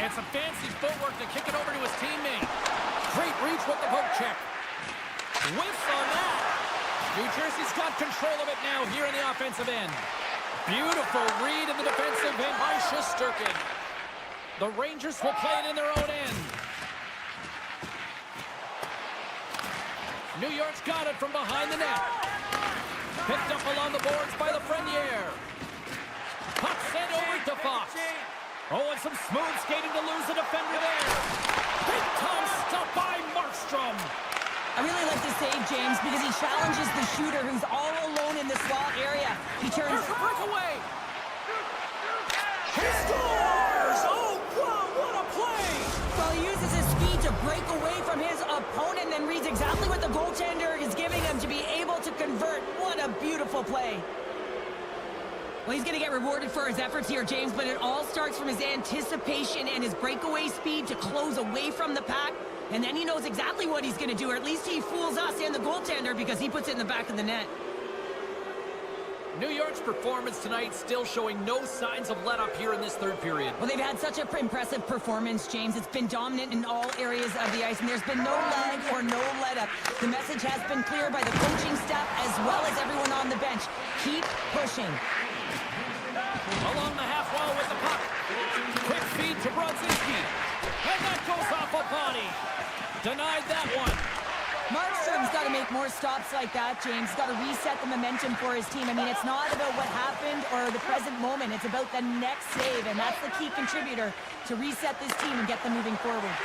And some fancy footwork to kick it over to his teammate. Great reach with the poke check. Whiffs on that. New Jersey's got control of it now here in the offensive end. Beautiful read in the defensive end by Shesterkin. The Rangers will play it in their own end. New York's got it from behind the net. Picked up along the boards by Lafreniere. Puck sent over to Fox. Oh, and some smooth skating to lose the defender there. Big time stop by Markstrom. I really like this save, James, because he challenges the shooter who's all alone in the slot area. He turns... Here's a breakaway. He scores! Oh, wow, what a play! Well, he uses his speed to break away from his opponent and reads exactly what the goaltender is giving him to be able to convert. What a beautiful play. Well, he's going to get rewarded for his efforts here, James, but it all starts from his anticipation and his breakaway speed to close away from the pack. And then he knows exactly what he's going to do, or at least he fools us and the goaltender because he puts it in the back of the net. New York's performance tonight still showing no signs of let-up here in this third period. Well, they've had such an impressive performance, James. It's been dominant in all areas of the ice, and there's been no lag or no let-up. The message has been clear by the coaching staff as well as everyone on the bench. Keep pushing. Along the half wall with the puck. Quick feed to Brodzinski. And that goes off a body. Denied that one. Markstrom's got to make more stops like that, James. He's got to reset the momentum for his team. I mean, it's not about what happened or the present moment. It's about the next save, and that's the key contributor to reset this team and get them moving forward.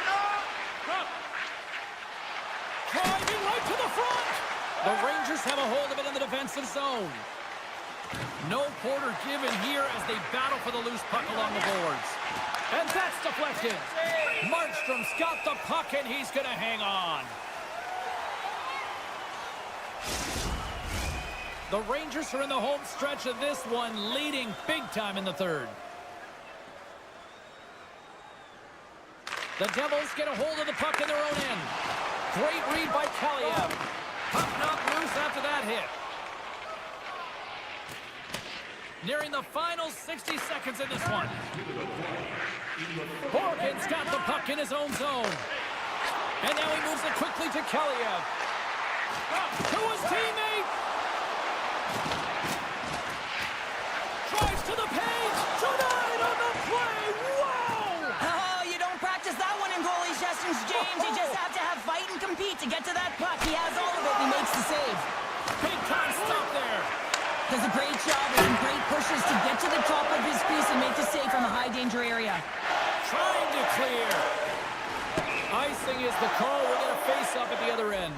Driving right to the front. The Rangers have a hold of it in the defensive zone. No quarter given here as they battle for the loose puck along the boards. And that's deflected. Markstrom's got the puck, and he's going to hang on. The Rangers are in the home stretch of this one, leading big time in the third. The Devils get a hold of the puck in their own end. Great read by CLA-UA. Puck knocked loose after that hit. Nearing the final 60 seconds in this one. Borgen's got the puck in his own zone. And now he moves it quickly to CLA-UA. To his teammate. Drives to the page. Tonight on the play. Wow! Oh, you don't practice that one in goalie sessions, James. You just have to have fight and compete to get to that puck. He has all of it, and he makes the save. Big time stop there. Does a great job with some great pushes to get to the top of his crease and make the save from a high-danger area. Trying to clear. Icing is the call. We're going to face up at the other end.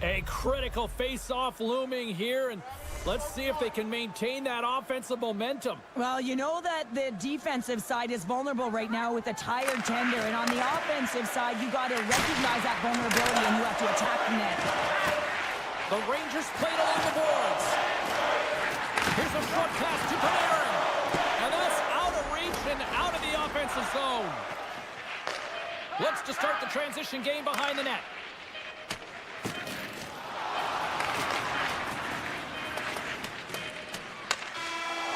A critical face-off looming here, and let's see if they can maintain that offensive momentum. Well, you know that the defensive side is vulnerable right now with a tired tender, and on the offensive side, you got to recognize that vulnerability and you have to attack the net. The Rangers played along the boards. Here's a short pass to Panarin, and that's out of reach and out of the offensive zone. Looks to start the transition game behind the net.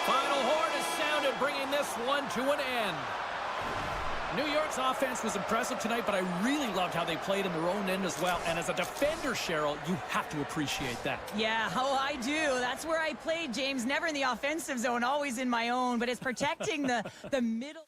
Final horn is sounded, bringing this one to an end. New York's offense was impressive tonight, but I really loved how they played in their own end as well. And as a defender, Cheryl, you have to appreciate that. Yeah, oh, I do. That's where I played, James. Never in the offensive zone, always in my own. But it's protecting the middle.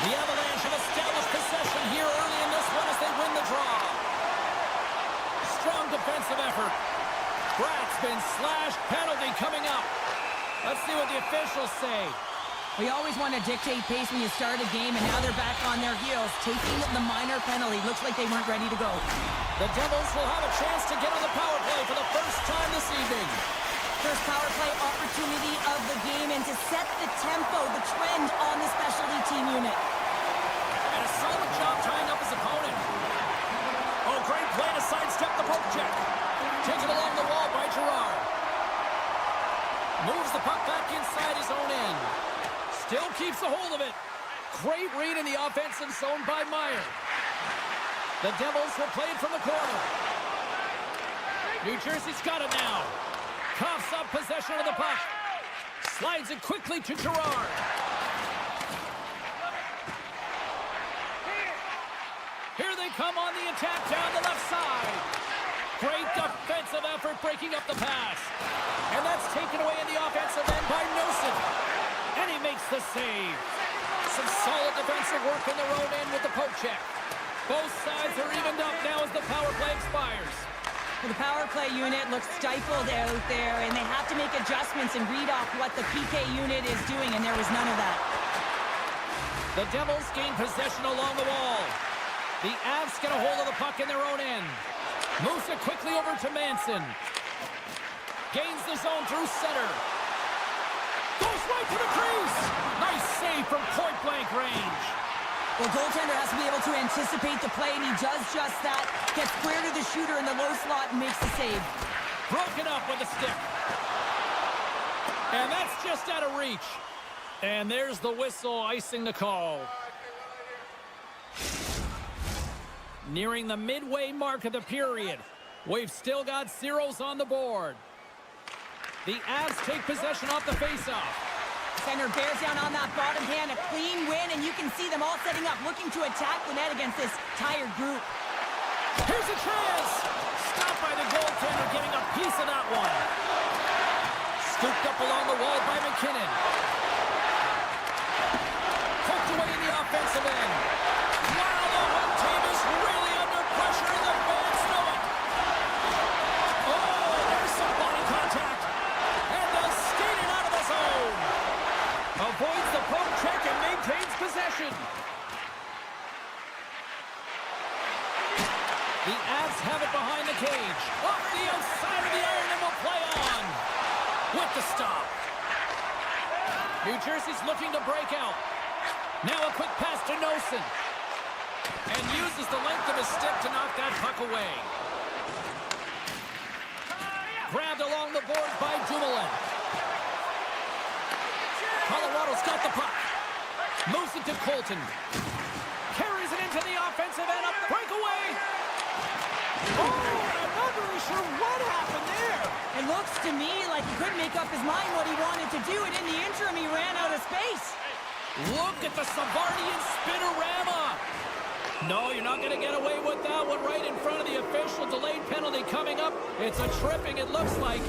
The Avalanche have established possession here early in this one as they win the draw. Strong defensive effort. Brad's been slashed. Penalty coming up. Let's see what the officials say. We always want to dictate pace when you start a game, and now they're back on their heels, taking the minor penalty. Looks like they weren't ready to go. The Devils will have a chance to get on the power play for the first time this evening. First power play opportunity of the game, and to set the tempo, the trend on the specialty team unit. And a solid job tying up his opponent. Oh, great play to sidestep the poke check. Taken along the wall by Gerard. Moves the puck back inside his own end. Still keeps a hold of it. Great read in the offensive zone by Meyer. The Devils will play it from the corner. New Jersey's got it now. Coughs up possession of the puck. Slides it quickly to Gerard. Here they come on the attack down the left side. Great defensive effort breaking up the pass. And that's taken away in the offensive end by Nelson. And he makes the save. Some solid defensive work in their own end with the poke check. Both sides are evened up now as the power play expires. Well, the power play unit looks stifled out there, and they have to make adjustments and read off what the PK unit is doing, and there was none of that. The Devils gain possession along the wall. The Avs get a hold of the puck in their own end. Moves it quickly over to Manson. Gains the zone through center. Goes right to the crease. Nice save from point-blank range. Well, goaltender has to be able to anticipate the play, and he does just that. Gets square to the shooter in the low slot and makes the save. Broken up with a stick. And that's just out of reach. And there's the whistle icing the call. Nearing the midway mark of the period. We've still got zeros on the board. The Avs take possession off the faceoff. Center bears down on that bottom hand, a clean win, and you can see them all setting up, looking to attack the net against this tired group. Here's a chance! Stopped by the goaltender, getting a piece of that one. Scooped up along the wall by McKinnon. Poked away in the offensive end. Wow, the home team is really under pressure, and the fans know it. Oh, there's some body contact. And they'll skate it out of the zone. Avoids the poke check and maintains possession. The Avs have it behind the cage. Off the outside of the iron and will play on. With the stop. New Jersey's looking to break out. Now a quick pass to Nosen. And uses the length of his stick to knock that puck away. Grabbed along the boards by Dumoulin. Colorado's got the puck. Moves it to Colton. Carries it into the offensive end. A breakaway. Oh, I'm not really sure what happened there. It looks to me like he couldn't make up his mind what he wanted to do, and in the interim, he ran out of space. Look at the Savardian spinorama. No, you're not going to get away with that one right in front of the official. Delayed penalty coming up. It's a tripping, it looks like.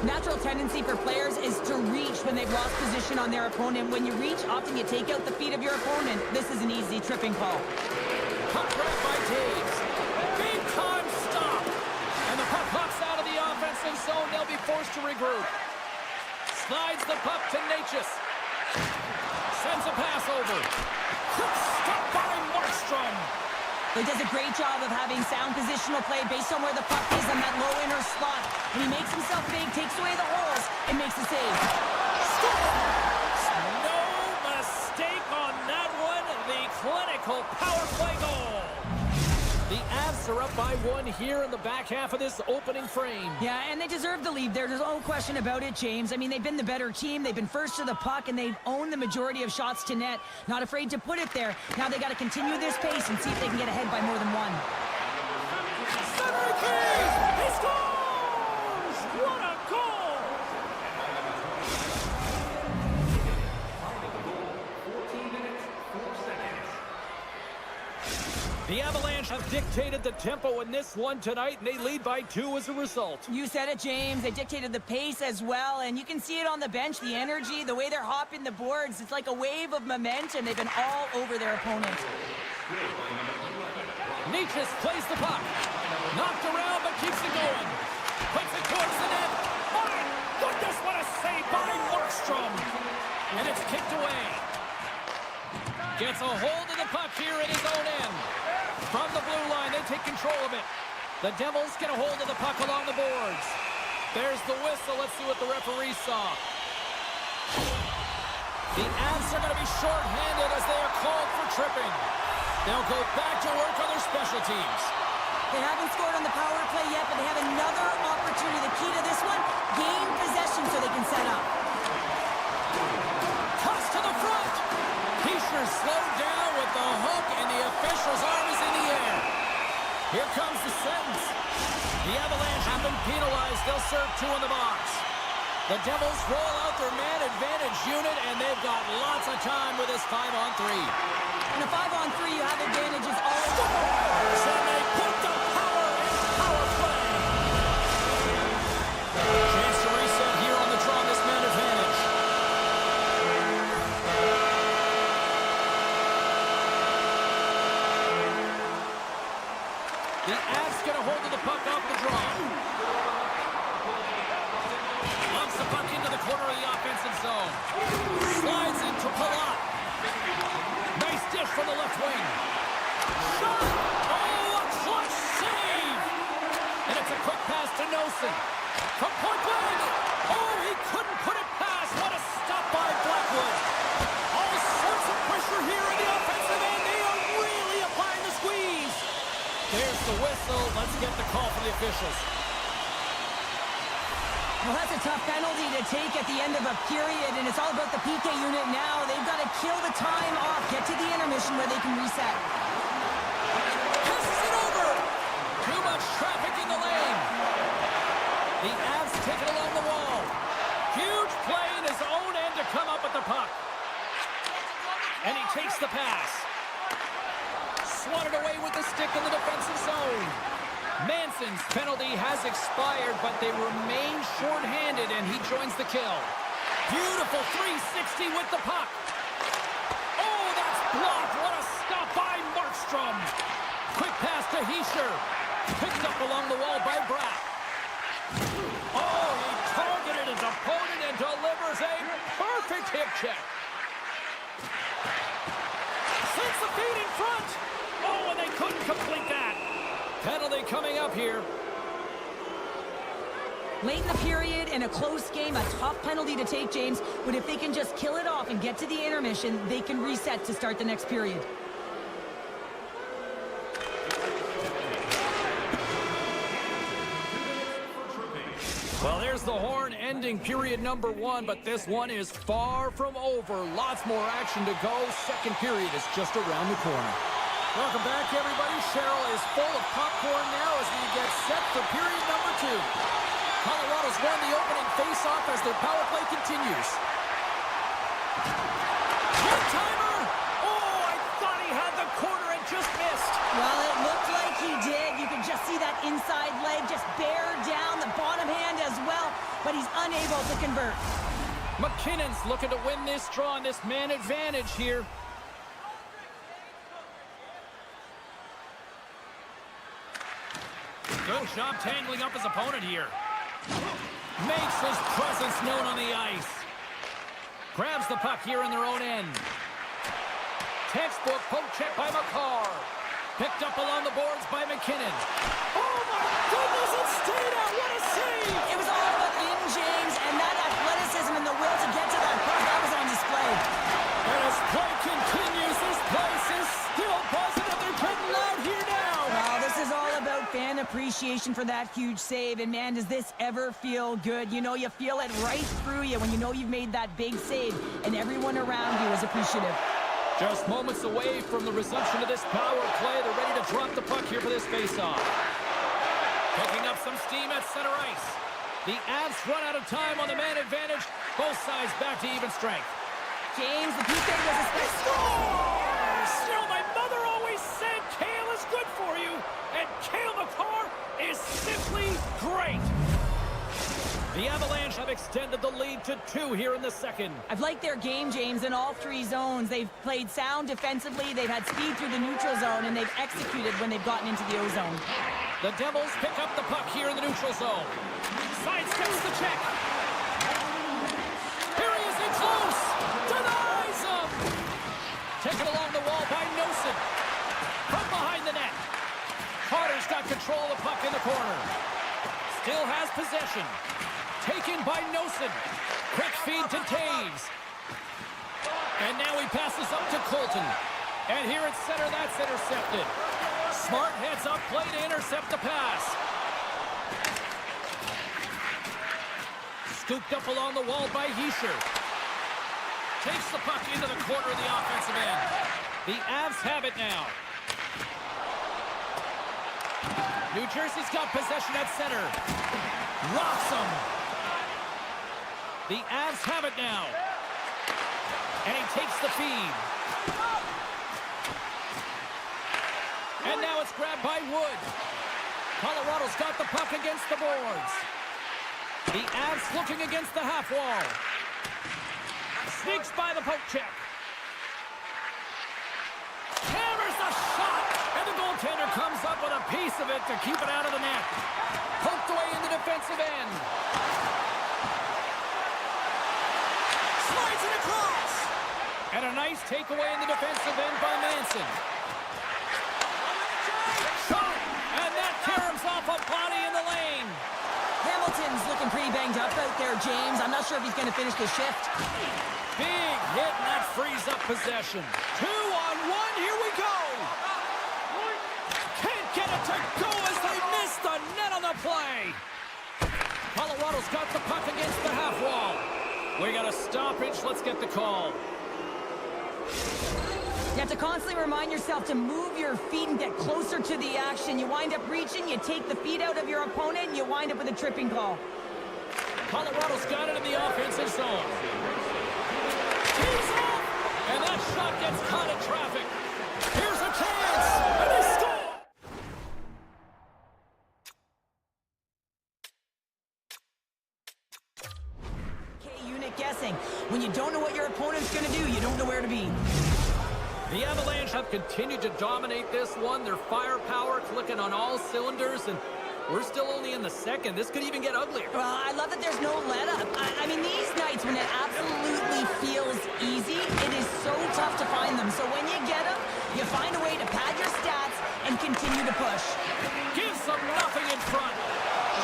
Natural tendency for players is to reach when they've lost position on their opponent. When you reach, often you take out the feet of your opponent. This is an easy tripping call. Puck grab by Taves. Big time stop. And the puck hops out of the offensive zone. They'll be forced to regroup. Slides the puck to Natchez. Sends a pass over. Quick stop by Markstrom. He does a great job of having sound positional play based on where the puck is in that low inner slot. When he makes himself big, takes away the holes, and makes a save. No mistake on that one. The clinical power play goal. The Avs are up by one here in the back half of this opening frame. Yeah, and they deserve the lead. There's no question about it, James. I mean, they've been the better team. They've been first to the puck, and they've owned the majority of shots to net. Not afraid to put it there. Now they got to continue this pace and see if they can get ahead by more than one. Center key! He scores! What a goal! The Avalanche have dictated the tempo in this one tonight, and they lead by 2 as a result. You said it, James. They dictated the pace as well, and you can see it on the bench, the energy, the way they're hopping the boards. It's like a wave of momentum. They've been all over their opponent. Natchez plays the puck. Knocked around, but keeps it going. Puts it towards the net. My goodness, what a save by Markstrom. And it's kicked away. Gets a hold of the puck here in his own end. From the blue line, they take control of it. The Devils get a hold of the puck along the boards. There's the whistle. Let's see what the referee saw. The Avs are going to be shorthanded as they are called for tripping. They'll go back to work on their special teams. They haven't scored on the power play yet, but they have another opportunity. The key to this one, gain possession so they can set up. Toss to the front. Heischer slowed down with the hook, and the official's arm is in the air. Here comes the sentence. The Avalanche have been penalized. They'll serve 2 in the box. The Devils roll out their man advantage unit, and they've got lots of time with this 5-on-3. In a 5-on-3, you have advantages all over. And they put the power in power play. Chance to reset here on the draw, this man advantage. The Avs get a hold of the puck off the draw. Launch the puck into the corner of the offensive zone. Slides into Palat. Nice dish from the left wing. Shot! Oh, a clutch save! And it's a quick pass to Nosen. From point blank! Oh, he couldn't put it past. What a stop by Blackwood. All sorts of pressure here in the offensive end. They are really applying the squeeze. There's the whistle. Let's get the call from the officials. Well, that's a tough penalty to take at the end of a period, and it's all about the PK unit now. They've got to kill the time off, get to the intermission where they can reset. Passes it over. Too much traffic in the lane. The Avs take it along the wall. Huge play in his own end to come up with the puck. And he takes the pass. Swatted away with the stick in the defensive zone. Manson's penalty has expired, but they remain shorthanded, and he joins the kill. Beautiful 360 with the puck. Oh, that's blocked. What a stop by Markstrom. Quick pass to Hischier. Picked up along the wall by Bratt. Oh, he targeted his opponent and delivers a perfect hip check. Sends the feet in front. Oh, and they couldn't complete that. Penalty coming up here. Late in the period, in a close game, a tough penalty to take, James. But if they can just kill it off and get to the intermission, they can reset to start the next period. Well, there's the horn ending period number 1, but this one is far from over. Lots more action to go. Second period is just around the corner. Welcome back, everybody. Cheryl is full of popcorn now as we get set for period number 2. Colorado's won the opening face-off as their power play continues. One-timer! Oh, I thought he had the corner and just missed. Well, it looked like he did. You could just see that inside leg just bear down the bottom hand as well, but he's unable to convert. McKinnon's looking to win this draw on this man advantage here. Good job tangling up his opponent here. Makes his presence known on the ice. Grabs the puck here in their own end. Textbook poke check by McCarr. Picked up along the boards by McKinnon. Oh my goodness, it stayed out. What a save! It was all but in, James, and that athleticism and the will to get to that puck, that was on display. And as play continues, this place is still buzzing and they're getting loud here now. Well, this is all about fan appreciation for that huge save, and man, does this ever feel good. You know, you feel it right through you when you know you've made that big save, and everyone around you is appreciative. Just moments away from the resumption of this power play. They're ready to drop the puck here for this faceoff. Picking up some steam at center ice. The Avs run out of time on the man advantage. Both sides back to even strength. James, the PK was a Scores! You know, my mother always said kale is good for you, and Cale Makar is simply great. The Avalanche have extended the lead to 2 here in the second. I've liked their game, James, in all 3 zones. They've played sound defensively, they've had speed through the neutral zone, and they've executed when they've gotten into the O-zone. The Devils pick up the puck here in the neutral zone. Sidesteps the check. Here he is in close. Denies him. Taken along the wall by Nosen. From behind the net. Carter's got control of the puck in the corner. Still has possession. Taken by Nosen. Quick feed to Taves. And now he passes up to Colton. And here at center, that's intercepted. Smart heads up play to intercept the pass. Scooped up along the wall by Hischier. Takes the puck into the corner of the offensive end. The Avs have it now. New Jersey's got possession at center. Rocks him. The Avs have it now. And he takes the feed. And now it's grabbed by Wood. Colorado's got the puck against the boards. The Avs looking against the half wall. Sneaks by the poke check. Hammers the shot. And the goaltender comes up with a piece of it to keep it out of the net. Poked away in the defensive end. Slides it across. And a nice takeaway in the defensive end by Manson. Shot. And that caroms off a body in the lane. Hamilton's looking pretty banged up out there, James. I'm not sure if he's going to finish the shift. Big hit, and that frees up possession. 2-on-1, here we go. Can't get it to go as they miss the net on the play. Colorado's got the puck against the half wall. We got a stoppage. Let's get the call. You have to constantly remind yourself to move your feet and get closer to the action. You wind up reaching, you take the feet out of your opponent, and you wind up with a tripping call. Colorado's got it in the offensive zone. He's off! And that shot gets caught in traffic. Here's a chance! And they score! Unit guessing. When you don't know what your opponent's going to do, you don't know where to be. The Avalanche have continued to dominate this one. Their firepower clicking on all cylinders, and we're still only in the second. This could even get uglier. Well, I love that there's no let-up. I mean, these nights when it absolutely feels easy, it is so tough to find them. So when you get them, you find a way to pad your stats and continue to push. Gives them nothing in front.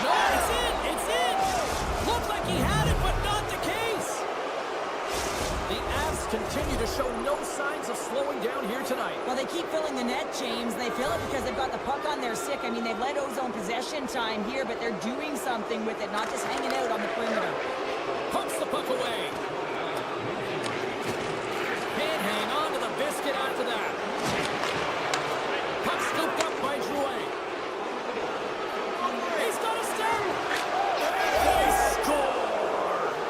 No, it's in! It's in! Looked like he had it, but not the case. The Avs continue to show no signs of slowing down here tonight. Well, they keep filling the net, James. They fill it because they've got the puck on their stick. I mean, they've led Ozone possession time here, but they're doing something with it, not just hanging out on the perimeter. Pumps the puck away. Can't hang on to the biscuit after that. Puck scooped up by Drouet. He's got a step. They score.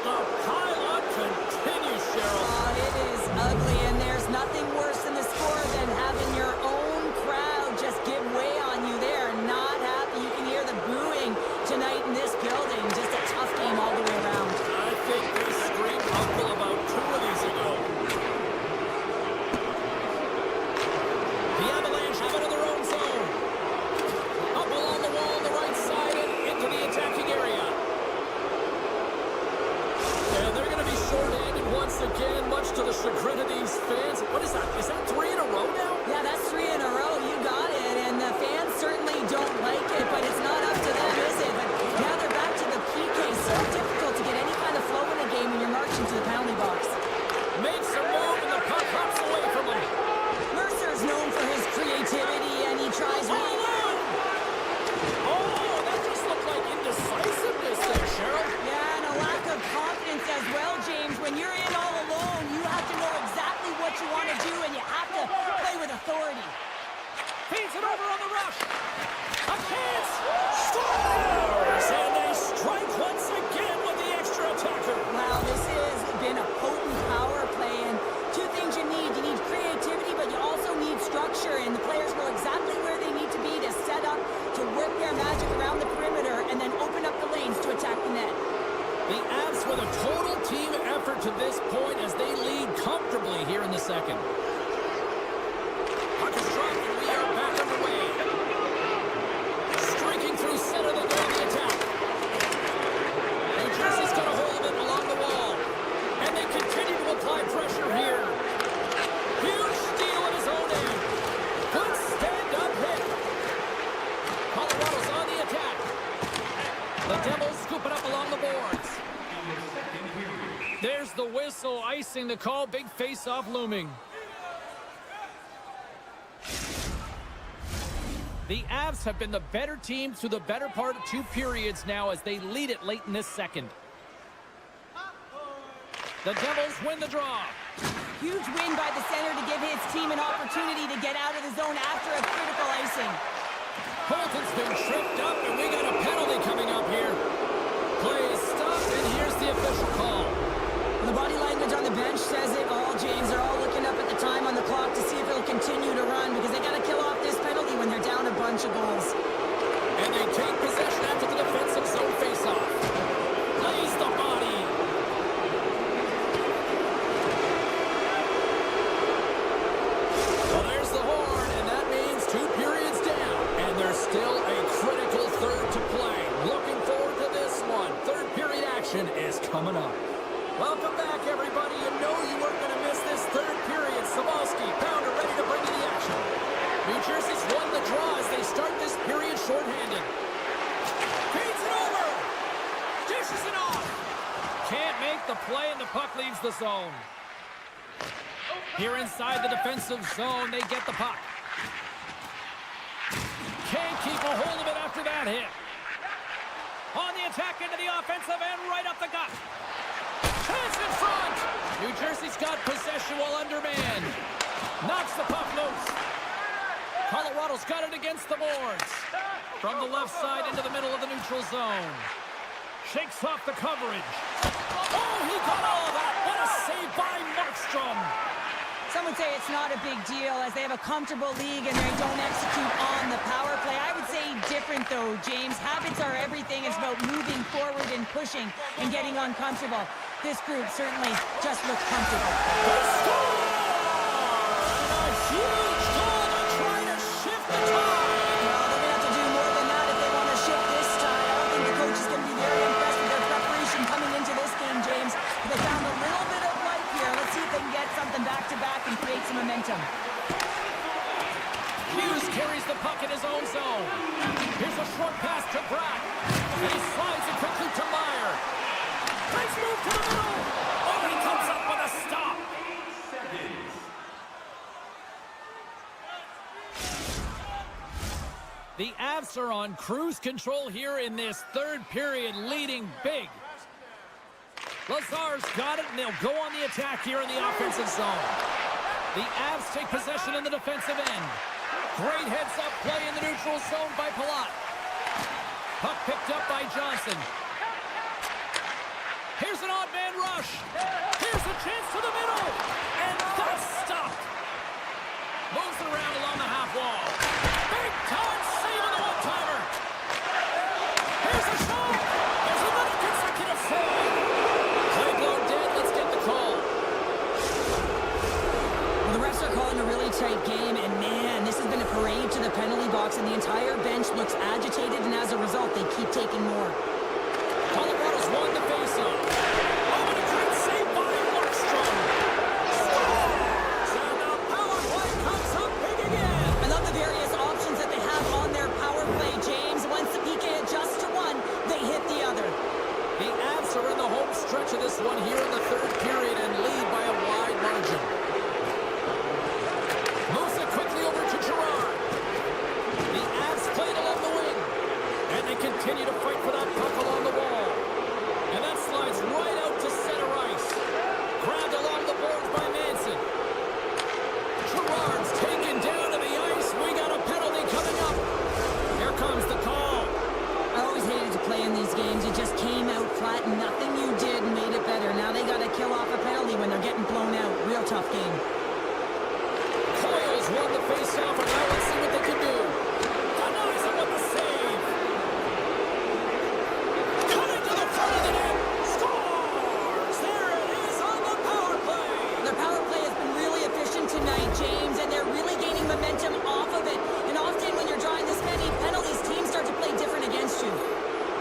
The pile-on continues, Cheryl. Oh, it is ugly, and there's nothing worse in the score than having your own crowd just give way on you. They are not happy. You can hear the booing tonight in this building. Just a tough game all the way around. I think they screamed uncle about 2 of these ago. The Avalanche have it in their own zone. Up along the wall on the right side and into the attacking area. And they're going to be short-handed once again, much to the chagrin of these fans. What is that? Is that 3 in a row now? Yeah, that's 3 in a row. You got it. And the fans certainly don't like it, but it's not up to them, is it? But now they're back to the PK. So difficult to get any kind of flow in a game when you're marching to the penalty box. Makes a move and the puck hops away from him. Mercer's known for his creativity, and he tries really hard. Oh, that just looked like indecisiveness there, Cheryl. Yeah, and a lack of confidence as well, James. When you're in all alone, you have to know exactly what you want to do, and you have to play with authority. Feeds it over on the rush. A chance. Scores! And they strike once again with the extra attacker. Wow, this has been a potent power play, and 2 things you need. You need creativity, but you also need structure, and the players know exactly where they need to be to set up, to work their magic around the perimeter, and then open up the lanes to attack the net. The Avs with a total team effort to this point as they lead comfortably here in the second. Puck is dropped and we are back underway. Streaking through center, they go to the attack. New Jersey's got a hold of it along the wall. And they continue to apply pressure here. Huge steal at his own end. Good stand-up hit. Colorado's on the attack. The Devils scoop it up along the boards. There's the whistle, icing the call. Big face-off looming. The Avs have been the better team through the better part of 2 periods now as they lead it late in this second. The Devils win the draw. Huge win by the center to give his team an opportunity to get out of the zone after a critical icing. Colton's been tripped up, and we got a penalty coming up here. Play is stopped, and here's the official call. The body language on the bench says it all, James. They're all looking up at the time on the clock to see if it'll continue to run because they got to kill off this penalty when they're down a bunch of goals. And they take possession after the defensive zone faceoff. Lays the body. Well, there's the horn, and that means 2 periods down. And there's still a critical third to play. Looking forward to this one. Third period action is coming up. Welcome back, everybody. You know you weren't going to miss this third period. Sabalski, Pounder ready to bring you the action. New Jersey's won the draw as they start this period shorthanded. Feeds it over. Dishes it off. Can't make the play, and the puck leaves the zone. Here inside the defensive zone, they get the puck. Can't keep a hold of it after that hit. On the attack into the offensive end, right up the gut. Chance in front. New Jersey's got possession while undermanned. Knocks the puck loose. Colorado's got it against the boards. From the left side into the middle of the neutral zone. Shakes off the coverage. Oh, he got all of that. What a save by Markstrom. Some would say it's not a big deal as they have a comfortable league and they don't execute on the power play. I would say different though, James. Habits are everything. It's about moving forward and pushing and getting uncomfortable. This group certainly just looks comfortable. They score! A huge goal to try to shift the tide. Well, they're going to have to do more than that if they want to shift this tide. I don't think the coach is going to be very impressed with their preparation coming into this game, James. They found a little bit of life here. Let's see if they can get something back-to-back and create some momentum. Hughes carries the puck in his own zone. Here's a short pass to Brack. And he slides it quickly to Meyer. Nice move to the middle. Oh, he comes up with a stop. The Avs are on cruise control here in this third period, leading big. Lazar's got it, and they'll go on the attack here in the offensive zone. The Avs take possession in the defensive end. Great heads-up play in the neutral zone by Palat. Puck picked up by Johnson. Here's an odd man rush. Here's a chance to the middle. And that's stopped. Moves it around along the half wall. Big time save on the one-timer. Here's a shot. There's another consecutive save. Play blown dead. Let's get the call. Well, the refs are calling a really tight game, and man, this has been a parade to the penalty box, and the entire bench looks agitated, and as a result, they keep taking more. Colorado's won the faceoff. Oh, and a great save by Markstrom. Scores! And the power play comes up big again. I love the various options that they have on their power play, James. Once the PK adjusts to one, they hit the other. The Avs are in the home stretch of this one here in the third period and lead by a wide margin. Moves it quickly over to Gerard. The Avs played along the wing. And they continue to fight for that puck along the wall. And that slides right out to center ice. Grabbed along the boards by Manson. Gerard's taken down to the ice. We got a penalty coming up. Here comes the call. I always hated to play in these games. You just came out flat, and nothing you did made it better. Now they got to kill off a penalty when they're getting blown out. Real tough game. Coyle's won the faceoff, and now let's see what they can do. Denies him with the save. Cutting to the front of the net. Scores! There it is on the power play. Their power play has been really efficient tonight, James, and they're really gaining momentum off of it. And often when you're drawing this many penalties, teams start to play different against you.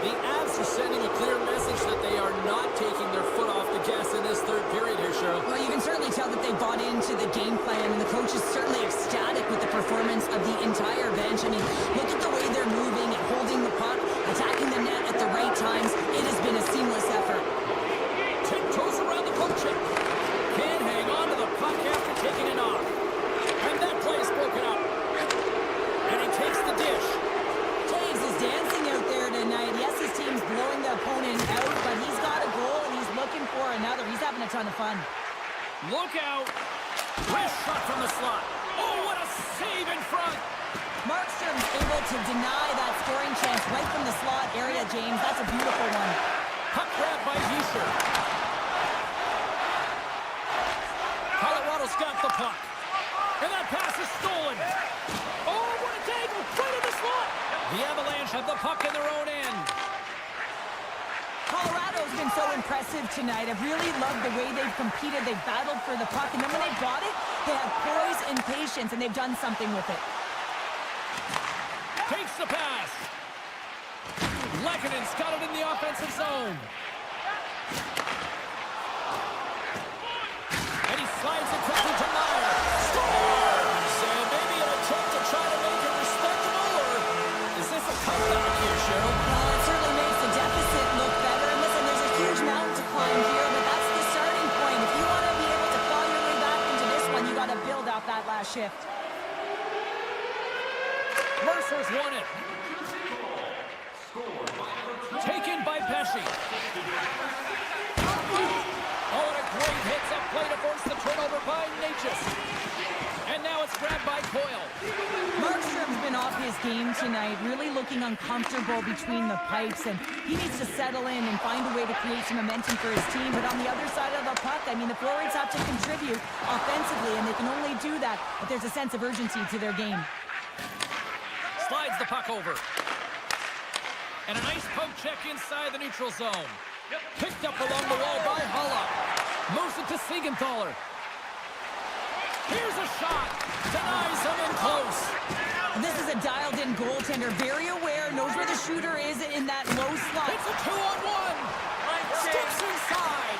The Avs are sending a clear message that they are not taking their foot off the gas in this third period here, Cheryl. Well, you can certainly tell that they bought into the game plan, and the coach is certainly ecstatic with the performance of the entire bench. I mean, look at the way they're moving and holding the puck, attacking the net at the right times. It has been a seamless effort. Tiptoes around the poke check. Can't hang on to the puck after taking it off. And that play is broken up. And he takes the dish. Taves is dancing out there tonight. Yes, his team's blowing the opponent out, but he's got a goal and he's looking for another. He's having a ton of fun. Look out. Wrist shot from the slot. Oh, what a save in front. Markstrom's able to deny that scoring chance right from the slot area, James. That's a beautiful one. Puck grab by Hischier. Colorado's got the puck. And that pass is stolen. Oh, what a tangle! Right in the slot! The Avalanche have the puck in their own end. Colorado's been so impressive tonight. I've really loved the way they've competed. They've battled for the puck, and then when they've got it, they have poise and patience, and they've done something with it. Takes the pass. Lekkonen's got it in the offensive zone. And he slides it quickly to Meyer. Scores! And maybe an attempt to try to make it respectable, or is this a comeback here, Cheryl? Well, it certainly makes the deficit look better. And listen, there's a huge mountain to climb here, but that's the starting point. If you want to be able to claw your way back into this one, you got to build off that last shift. Mercer's won it. Taken by Pesce. Oh, and a great hits-up play to force the turnover by Natchez. And now it's grabbed by Coyle. Markstrom's been off his game tonight, really looking uncomfortable between the pipes, and he needs to settle in and find a way to create some momentum for his team. But on the other side of the puck, I mean, the forwards have to contribute offensively, and they can only do that if there's a sense of urgency to their game. Slides the puck over. And a nice poke check inside the neutral zone. Picked up along the wall by Haula. Moves it to Siegenthaler. Here's a shot. Denies him in close. This is a dialed-in goaltender, very aware, knows where the shooter is in that low slot. It's a 2-on-1. Steps inside.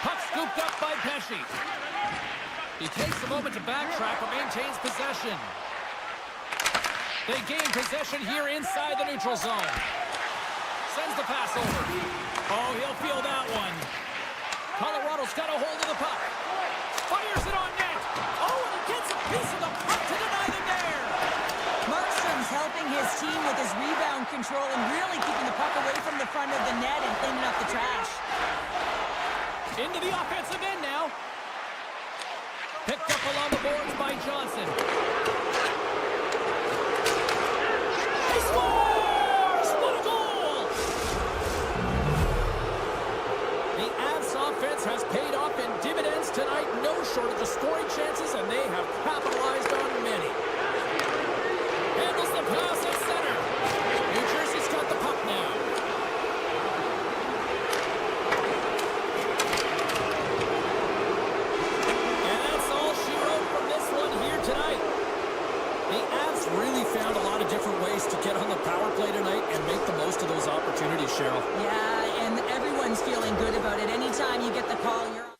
Puck scooped up by Pesce. He takes a moment to backtrack but maintains possession. They gain possession here inside the neutral zone. Sends the pass over. Oh, he'll feel that one. Colorado's got a hold of the puck. Fires it on net. Oh, and he gets a piece of the puck to deny them there. Markstrom's helping his team with his rebound control and really keeping the puck away from the front of the net and cleaning up the trash. Into the offensive end now. Picked up along the boards by Johnson. He scores! What a goal! The Avs offense has paid off in dividends tonight. No shortage of scoring chances, and they have capitalized on many. Handles the pass at center. New Jersey's got the puck now. And that's all she wrote from this one here tonight. The Avs really found a lot of different ways to get on the power play tonight and make the most of those opportunities, Cheryl. Yeah, and everyone's feeling good about it. Anytime you get the call, you're